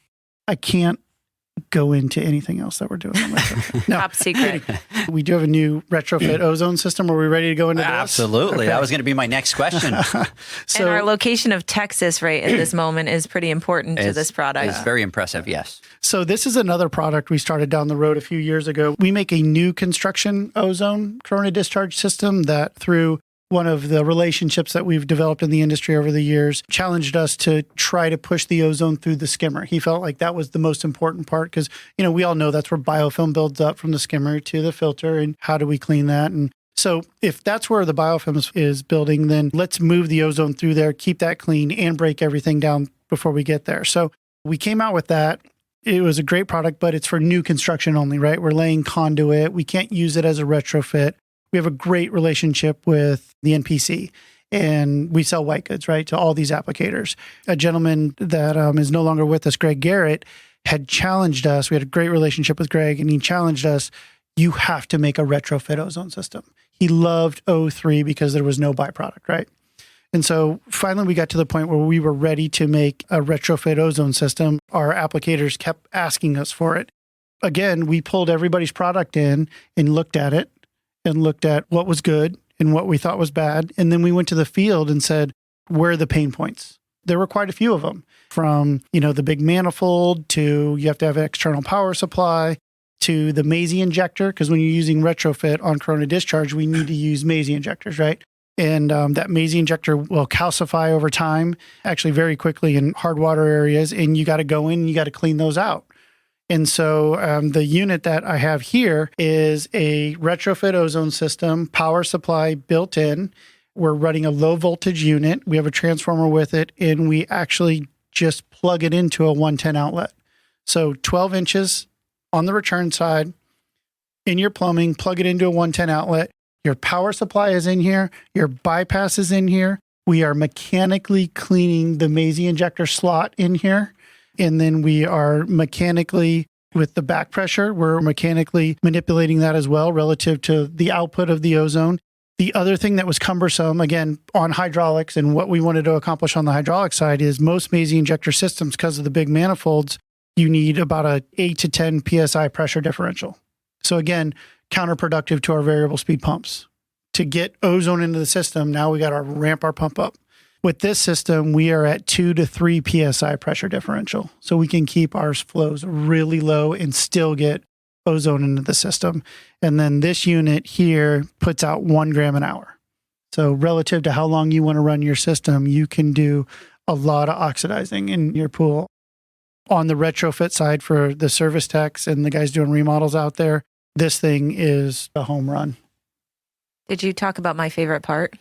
I can't go into anything else that we're doing on retrofit. No, Top secret. we do have a new retrofit ozone system. Are we ready to go into this? Absolutely. Okay. That was going to be my next question. So, and our location of Texas right at this moment is pretty important to this product. It's very impressive, yes. So this is another product we started down the road a few years ago. We make a new construction ozone corona discharge system that, through one of the relationships that we've developed in the industry over the years, challenged us to try to push the ozone through the skimmer. He felt like that was the most important part because, we all know that's where biofilm builds up from the skimmer to the filter, and how do we clean that? And so if that's where the biofilm is building, then let's move the ozone through there, keep that clean, and break everything down before we get there. So we came out with that. It was a great product, but it's for new construction only, right? We're laying conduit. We can't use it as a retrofit. We have a great relationship with the NPC, and we sell white goods, right, to all these applicators. A gentleman that is no longer with us, Greg Garrett, had challenged us. We had a great relationship with Greg, and he challenged us, you have to make a retrofit ozone system. He loved O3 because there was no byproduct, right? And so finally we got to the point where we were ready to make a retrofit ozone system. Our applicators kept asking us for it. Again, we pulled everybody's product in and looked at it and looked at what was good and what we thought was bad. And then we went to the field and said, where are the pain points? There were quite a few of them, from, the big manifold to you have to have an external power supply to the Maisie injector, because when you're using retrofit on corona discharge, we need to use Maisie injectors, right? And that Maisie injector will calcify over time, actually very quickly in hard water areas, and you got to go in and you got to clean those out. And so the unit that I have here is a retrofit ozone system, power supply built in. We're running a low voltage unit. We have a transformer with it, and we actually just plug it into a 110 outlet. So 12 inches on the return side, in your plumbing, plug it into a 110 outlet. Your power supply is in here. Your bypass is in here. We are mechanically cleaning the Maisie injector slot in here. And then we are mechanically, with the back pressure, we're mechanically manipulating that as well relative to the output of the ozone. The other thing that was cumbersome, again, on hydraulics, and what we wanted to accomplish on the hydraulic side, is most Maisie injector systems, because of the big manifolds, you need about a 8 to 10 PSI pressure differential. So again, counterproductive to our variable speed pumps. To get ozone into the system, now we got to ramp our pump up. With this system, we are at 2 to 3 PSI pressure differential. So we can keep our flows really low and still get ozone into the system. And then this unit here puts out 1 gram an hour. So relative to how long you want to run your system, you can do a lot of oxidizing in your pool. On the retrofit side, for the service techs and the guys doing remodels out there, this thing is a home run. Did you talk about my favorite part,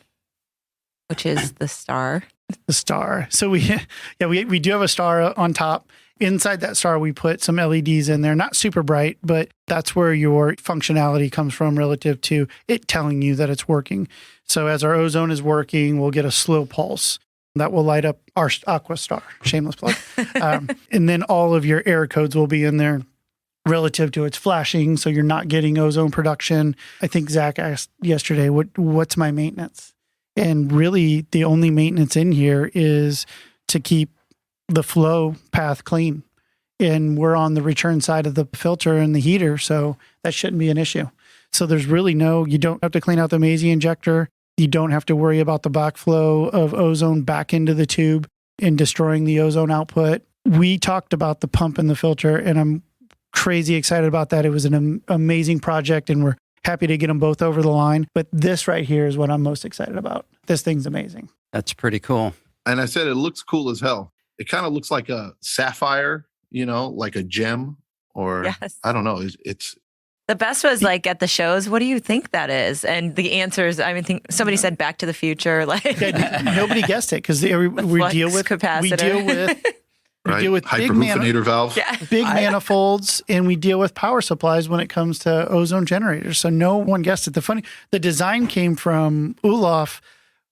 which is the star? The star. So we do have a star on top. Inside that star, we put some LEDs in there, not super bright, but that's where your functionality comes from relative to it telling you that it's working. So as our ozone is working, we'll get a slow pulse that will light up our AquaStar, shameless plug. And then all of your error codes will be in there relative to its flashing, so you're not getting ozone production. I think Zach asked yesterday, what's my maintenance? And really, the only maintenance in here is to keep the flow path clean. And we're on the return side of the filter and the heater, so that shouldn't be an issue. So there's really you don't have to clean out the Maisie injector. You don't have to worry about the backflow of ozone back into the tube and destroying the ozone output. We talked about the pump and the filter, and I'm crazy excited about that. It was an amazing project, and we're happy to get them both over the line. But this right here is what I'm most excited about. This thing's amazing. That's pretty cool. And I said, it looks cool as hell. It kind of looks like a sapphire, like a gem, or Yes. I don't know. It's The best was like at the shows, what do you think that is? And the answers, I think somebody said Back to the Future. Like Nobody guessed it because we deal with capacitor. right. deal with Hyperhufinator valve. Yeah. big manifolds, and we deal with power supplies when it comes to ozone generators. So no one guessed it. The design came from Olaf.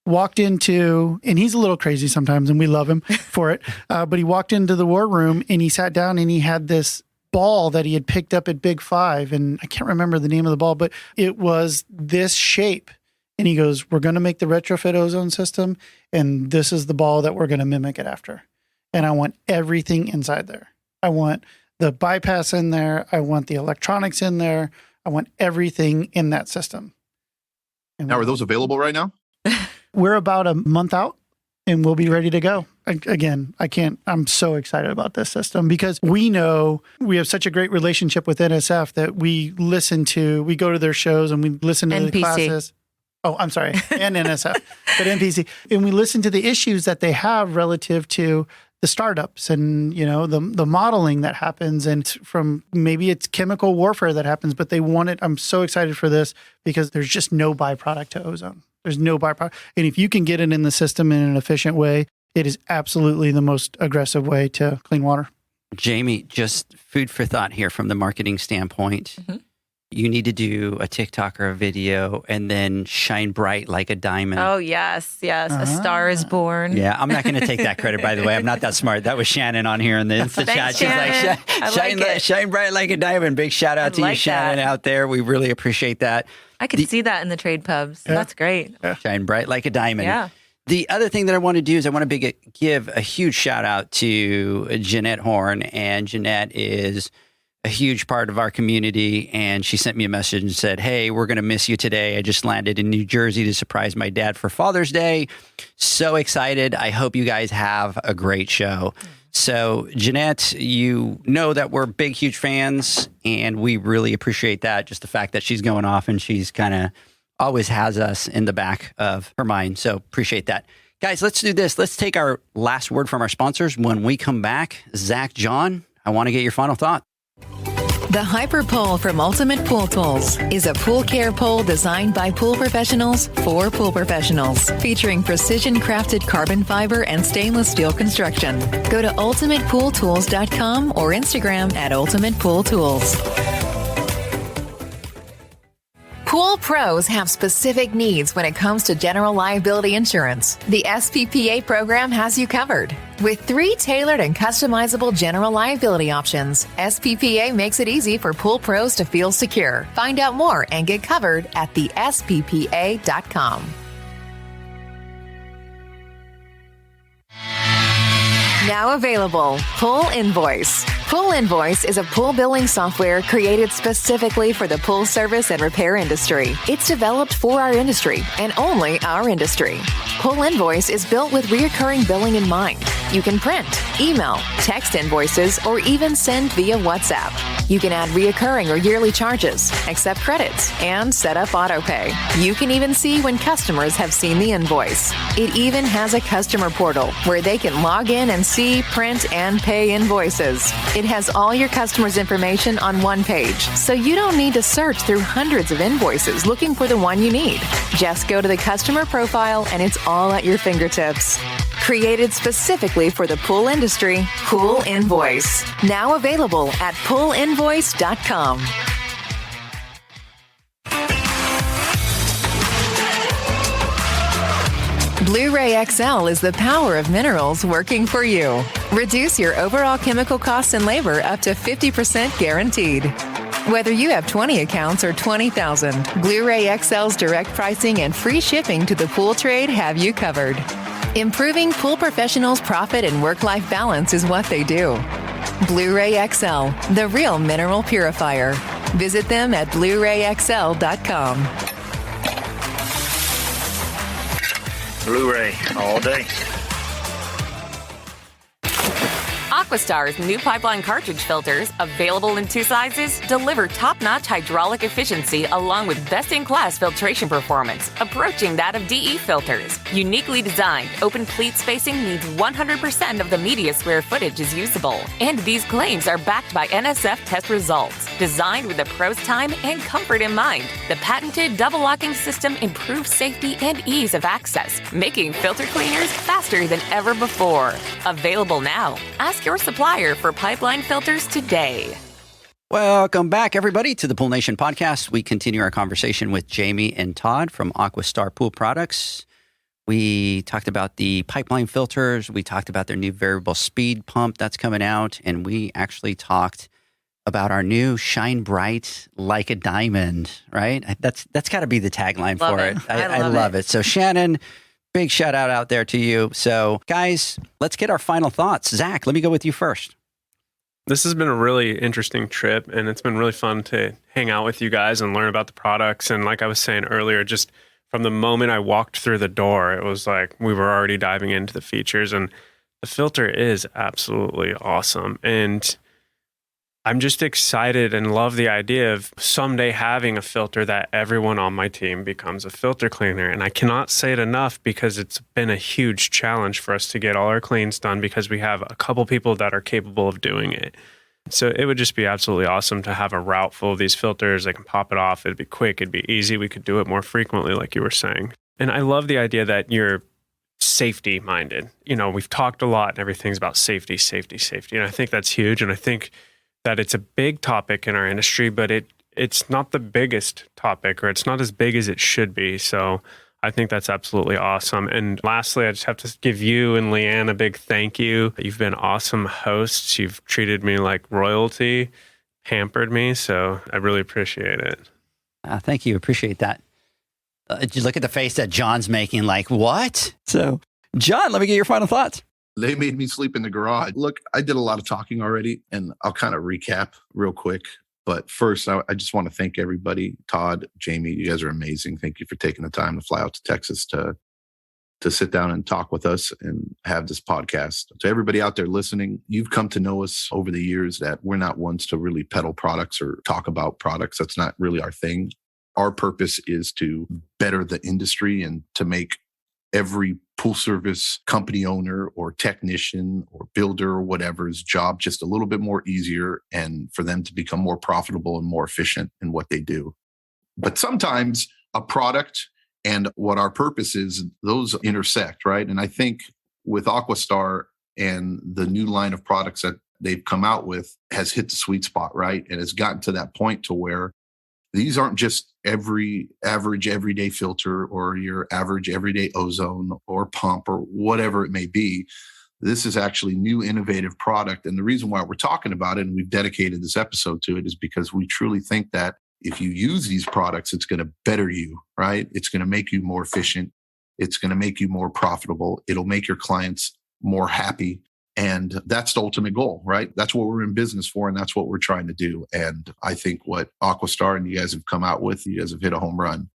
Walked into, and he's a little crazy sometimes, and we love him for it. But he walked into the war room and he sat down and he had this ball that he had picked up at Big Five, and I can't remember the name of the ball, but it was this shape. And he goes, "We're going to make the retrofit ozone system, and this is the ball that we're going to mimic it after. And I want everything inside there. I want the bypass in there. I want the electronics in there. I want everything in that system. And Now, are those available right now? we're about a month out and we'll be ready to go. Again, I'm so excited about this system because we know we have such a great relationship with NSF that we go to their shows and we listen to the classes. Oh, I'm sorry. And NSF, but NPC. And we listen to the issues that they have relative to the startups and, the modeling that happens and from maybe it's chemical warfare that happens, but they want it. I'm so excited for this because there's just no byproduct to ozone. There's no byproduct. And if you can get it in the system in an efficient way, it is absolutely the most aggressive way to clean water. Jamie, just food for thought here from the marketing standpoint. Mm-hmm. You need to do a TikTok or a video and then shine bright like a diamond. Oh, yes. A star is born. Yeah, I'm not going to take that credit, by the way. I'm not that smart. That was Shannon on here in the Insta chat. She's like, shine bright like a diamond. Big shout out to you, Shannon, out there. We really appreciate that. I could see that in the trade pubs. Yeah. That's great. Yeah. Shine bright like a diamond. Yeah. The other thing that I want to do is I want to give a huge shout out to Jeanette Horn. And Jeanette is a huge part of our community. And she sent me a message and said, hey, we're going to miss you today. I just landed in New Jersey to surprise my dad for Father's Day. So excited. I hope you guys have a great show. So Jeanette, you know that we're big, huge fans. And we really appreciate that. Just the fact that she's going off and she's kind of always has us in the back of her mind. So appreciate that. Guys, let's do this. Let's take our last word from our sponsors. When we come back, Zach, John, I want to get your final thought. The Hyper Pole from Ultimate Pool Tools is a pool care pole designed by pool professionals for pool professionals, featuring precision-crafted carbon fiber and stainless steel construction. Go to ultimatepooltools.com or Instagram at Ultimate Pool Tools. Pool pros have specific needs when it comes to general liability insurance. The SPPA program has you covered. With 3 tailored and customizable general liability options, SPPA makes it easy for pool pros to feel secure. Find out more and get covered at thesppa.com. Now available, Pool Invoice. Pool Invoice is a pool billing software created specifically for the pool service and repair industry. It's developed for our industry and only our industry. Pool Invoice is built with recurring billing in mind. You can print, email, text invoices, or even send via WhatsApp. You can add reoccurring or yearly charges, accept credits, and set up autopay. You can even see when customers have seen the invoice. It even has a customer portal where they can log in and see, print, and pay invoices. It has all your customers' information on one page, so you don't need to search through hundreds of invoices looking for the one you need. Just go to the customer profile and it's all at your fingertips. Created specifically for the pool industry, Pool Invoice. Now available at poolinvoice.com. BlueRay XL is the power of minerals working for you. Reduce your overall chemical costs and labor up to 50% guaranteed. Whether you have 20 accounts or 20,000, BlueRay XL's direct pricing and free shipping to the pool trade have you covered. Improving pool professionals' profit and work-life balance is what they do. BlueRay XL, the real mineral purifier. Visit them at BlueRayXL.com. BlueRay all day. AquaStar's new pipeline cartridge filters, available in 2 sizes, deliver top-notch hydraulic efficiency along with best-in-class filtration performance, approaching that of DE filters. Uniquely designed, open pleat spacing means 100% of the media square footage is usable. And these claims are backed by NSF test results. Designed with the pro's time and comfort in mind, the patented double-locking system improves safety and ease of access, making filter cleaners faster than ever before. Available now. Ask your supplier for pipeline filters today. Welcome back, everybody, to the Pool Nation podcast. We continue our conversation with Jamie and Todd from AquaStar Pool Products. We talked about the pipeline filters. We talked about their new variable speed pump that's coming out. And we actually talked about our new Shine Bright Like a Diamond, right? That's got to be the tagline for it. I love it. So Shannon, big shout out there to you. So guys, let's get our final thoughts. Zach, let me go with you first. This has been a really interesting trip, and it's been really fun to hang out with you guys and learn about the products. And like I was saying earlier, just from the moment I walked through the door, it was like we were already diving into the features, and the filter is absolutely awesome. And I'm just excited and love the idea of someday having a filter that everyone on my team becomes a filter cleaner. And I cannot say it enough because it's been a huge challenge for us to get all our cleans done because we have a couple people that are capable of doing it. So it would just be absolutely awesome to have a route full of these filters. I can pop it off. It'd be quick. It'd be easy. We could do it more frequently, like you were saying. And I love the idea that you're safety minded. We've talked a lot and everything's about safety. And I think that's huge. And I think that it's a big topic in our industry, but it's not the biggest topic, or it's not as big as it should be. So I think that's absolutely awesome. And lastly, I just have to give you and Leanne a big thank you. You've been awesome hosts. You've treated me like royalty, pampered me. So I really appreciate it. Thank you. Appreciate that. Did you look at the face that John's making like, what? So, John, let me get your final thoughts. They made me sleep in the garage. Look, I did a lot of talking already, and I'll kind of recap real quick. But first, I just want to thank everybody. Todd, Jamie, you guys are amazing. Thank you for taking the time to fly out to Texas to sit down and talk with us and have this podcast. To everybody out there listening, you've come to know us over the years that we're not ones to really peddle products or talk about products. That's not really our thing. Our purpose is to better the industry and to make every pool service company owner or technician or builder or whatever's job just a little bit more easier, and for them to become more profitable and more efficient in what they do. But sometimes a product and what our purpose is, those intersect, right? And I think with AquaStar and the new line of products that they've come out with has hit the sweet spot, right? And has gotten to that point to where these aren't just every average everyday filter or your average everyday ozone or pump or whatever it may be. This is actually new innovative product. And the reason why we're talking about it, and we've dedicated this episode to it, is because we truly think that if you use these products, it's going to better you, right? It's going to make you more efficient. It's going to make you more profitable. It'll make your clients more happy. And that's the ultimate goal, right? That's what we're in business for, and that's what we're trying to do. And I think what AquaStar and you guys have come out with, you guys have hit a home run.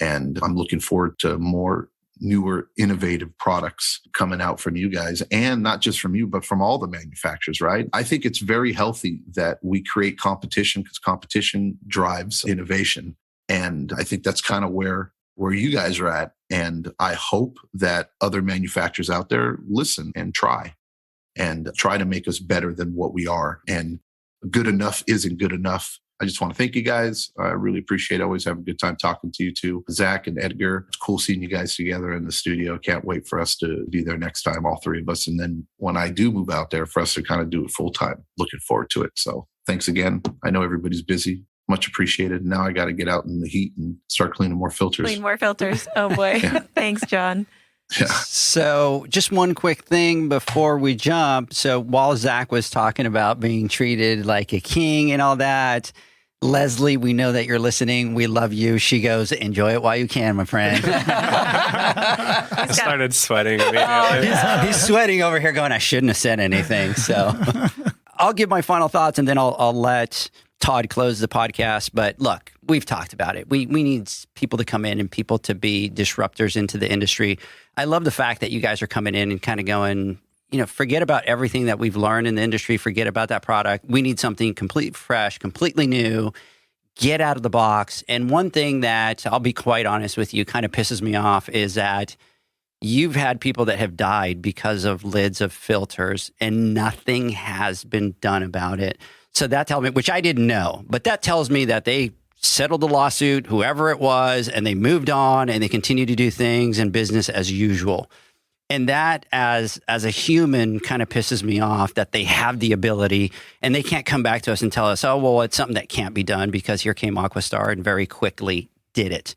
And I'm looking forward to more newer, innovative products coming out from you guys, and not just from you, but from all the manufacturers, right? I think it's very healthy that we create competition, because competition drives innovation. And I think that's kind of where you guys are at. And I hope that other manufacturers out there listen and try to make us better than what we are. And good enough isn't good enough. I just want to thank you guys. I really appreciate it. Always have a good time talking to you too. Zach and Edgar, it's cool seeing you guys together in the studio. Can't wait for us to be there next time, all three of us. And then when I do move out there, for us to kind of do it full time. Looking forward to it. So thanks again. I know everybody's busy. Much appreciated. Now I got to get out in the heat and start cleaning more filters. Clean more filters. Oh boy. Yeah. Thanks, John. Yeah. So just one quick thing before we jump. So while Zach was talking about being treated like a king and all that, Leslie, we know that you're listening. We love you. She goes, enjoy it while you can, my friend. I started sweating immediately. He's sweating over here going, I shouldn't have said anything. So I'll give my final thoughts, and then I'll let Todd close the podcast. But look, we've talked about it. We need people to come in and people to be disruptors into the industry. I love the fact that you guys are coming in and kind of going, forget about everything that we've learned in the industry. Forget about that product. We need something completely fresh, completely new. Get out of the box. And one thing that, I'll be quite honest with you, kind of pisses me off is that you've had people that have died because of lids of filters and nothing has been done about it. So that tells me, which I didn't know, but that tells me that they settled the lawsuit, whoever it was, and they moved on and they continue to do things in business as usual. And that, as a human, kind of pisses me off that they have the ability and they can't come back to us and tell us, oh, well, it's something that can't be done, because here came AquaStar and very quickly did it.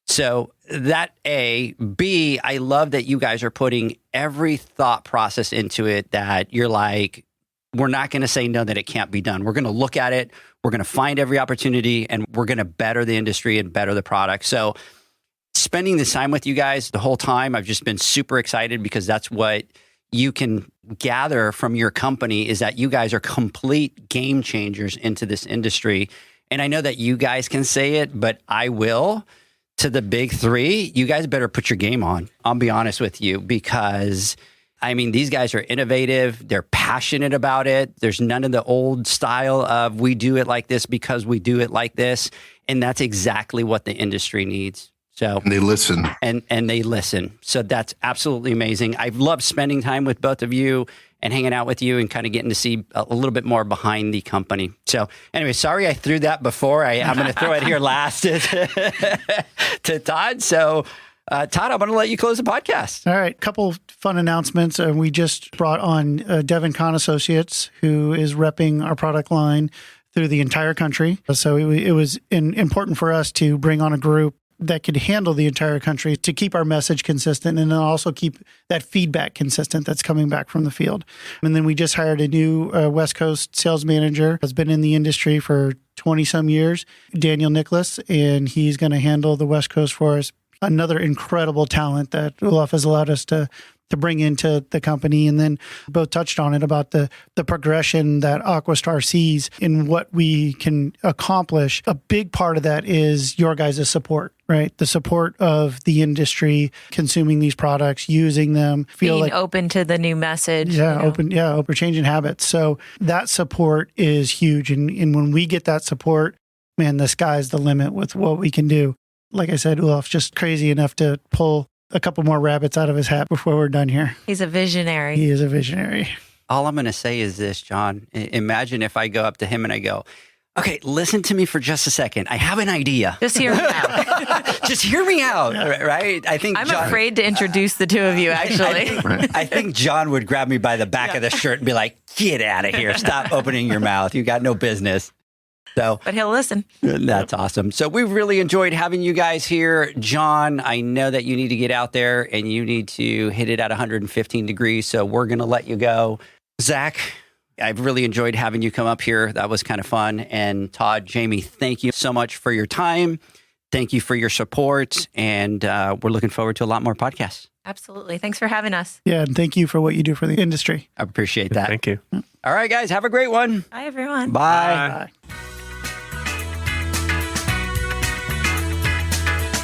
So that A. B, I love that you guys are putting every thought process into it, that you're like, we're not going to say no, that it can't be done. We're going to look at it. We're going to find every opportunity, and we're going to better the industry and better the product. So spending this time with you guys the whole time, I've just been super excited, because that's what you can gather from your company is that you guys are complete game changers into this industry. And I know that you guys can say it, but I will. To the big three, you guys better put your game on. I'll be honest with you, because I mean, these guys are innovative. They're passionate about it. There's none of the old style of we do it like this because we do it like this. And that's exactly what the industry needs. So And they listen. and they listen. So that's absolutely amazing. I've loved spending time with both of you and hanging out with you and kind of getting to see a little bit more behind the company. So anyway, sorry I threw that before. I'm going to throw it here last to Todd. So Todd, I'm going to let you close the podcast. All right. Couple fun announcements. We just brought on Devin Kahn Associates, who is repping our product line through the entire country. So it was important for us to bring on a group that could handle the entire country to keep our message consistent and then also keep that feedback consistent that's coming back from the field. And then we just hired a new West Coast sales manager, has been in the industry for 20 some years, Daniel Nicholas, and he's going to handle the West Coast for us. Another incredible talent that Olaf has allowed us to bring into the company. And then both touched on it about the progression that AquaStar sees in what we can accomplish. A big part of that is your guys' support, right? The support of the industry, consuming these products, using them, Being open to the new message. Yeah, open changing habits. So that support is huge. And when we get that support, man, the sky's the limit with what we can do. Like I said, Olaf's just crazy enough to pull a couple more rabbits out of his hat before we're done here. He's a visionary. He is a visionary. All I'm going to say is this, John. Imagine if I go up to him and I go, okay, listen to me for just a second. I have an idea. Just hear me out. Just hear me out, right? I think I'm afraid to introduce the two of you, actually. I think John would grab me by the back of the shirt and be like, get out of here. Stop opening your mouth. You got no business. So, but he'll listen. That's awesome. So we've really enjoyed having you guys here. John, I know that you need to get out there and you need to hit it at 115 degrees. So we're going to let you go. Zach, I've really enjoyed having you come up here. That was kind of fun. And Todd, Jamie, thank you so much for your time. Thank you for your support. And we're looking forward to a lot more podcasts. Absolutely. Thanks for having us. Yeah, and thank you for what you do for the industry. I appreciate that. Thank you. All right, guys, have a great one. Bye, everyone. Bye. Bye.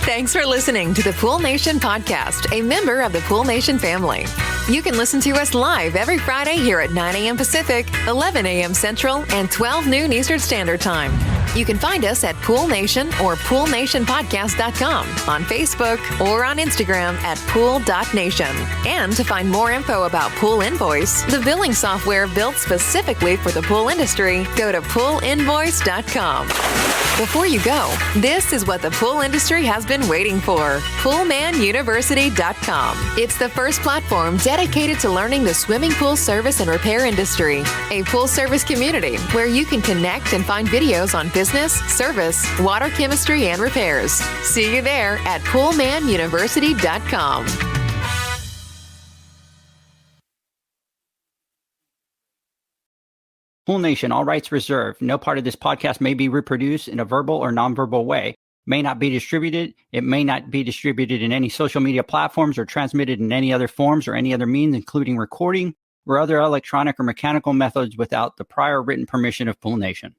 Thanks for listening to the Pool Nation podcast, a member of the Pool Nation family. You can listen to us live every Friday here at 9 a.m. Pacific, 11 a.m. Central, and 12 noon Eastern Standard Time. You can find us at Pool Nation or poolnationpodcast.com, on Facebook, or on Instagram at pool.nation. And to find more info about Pool Invoice, the billing software built specifically for the pool industry, go to poolinvoice.com. Before you go, this is what the pool industry has been waiting for. PoolmanUniversity.com. It's the first platform dedicated to learning the swimming pool service and repair industry. A pool service community where you can connect and find videos on business, service, water chemistry, and repairs. See you there at PoolmanUniversity.com. Pool Nation, all rights reserved. No part of this podcast may be reproduced in a verbal or nonverbal way. May not be distributed. It may not be distributed in any social media platforms or transmitted in any other forms or any other means, including recording or other electronic or mechanical methods without the prior written permission of Pool Nation.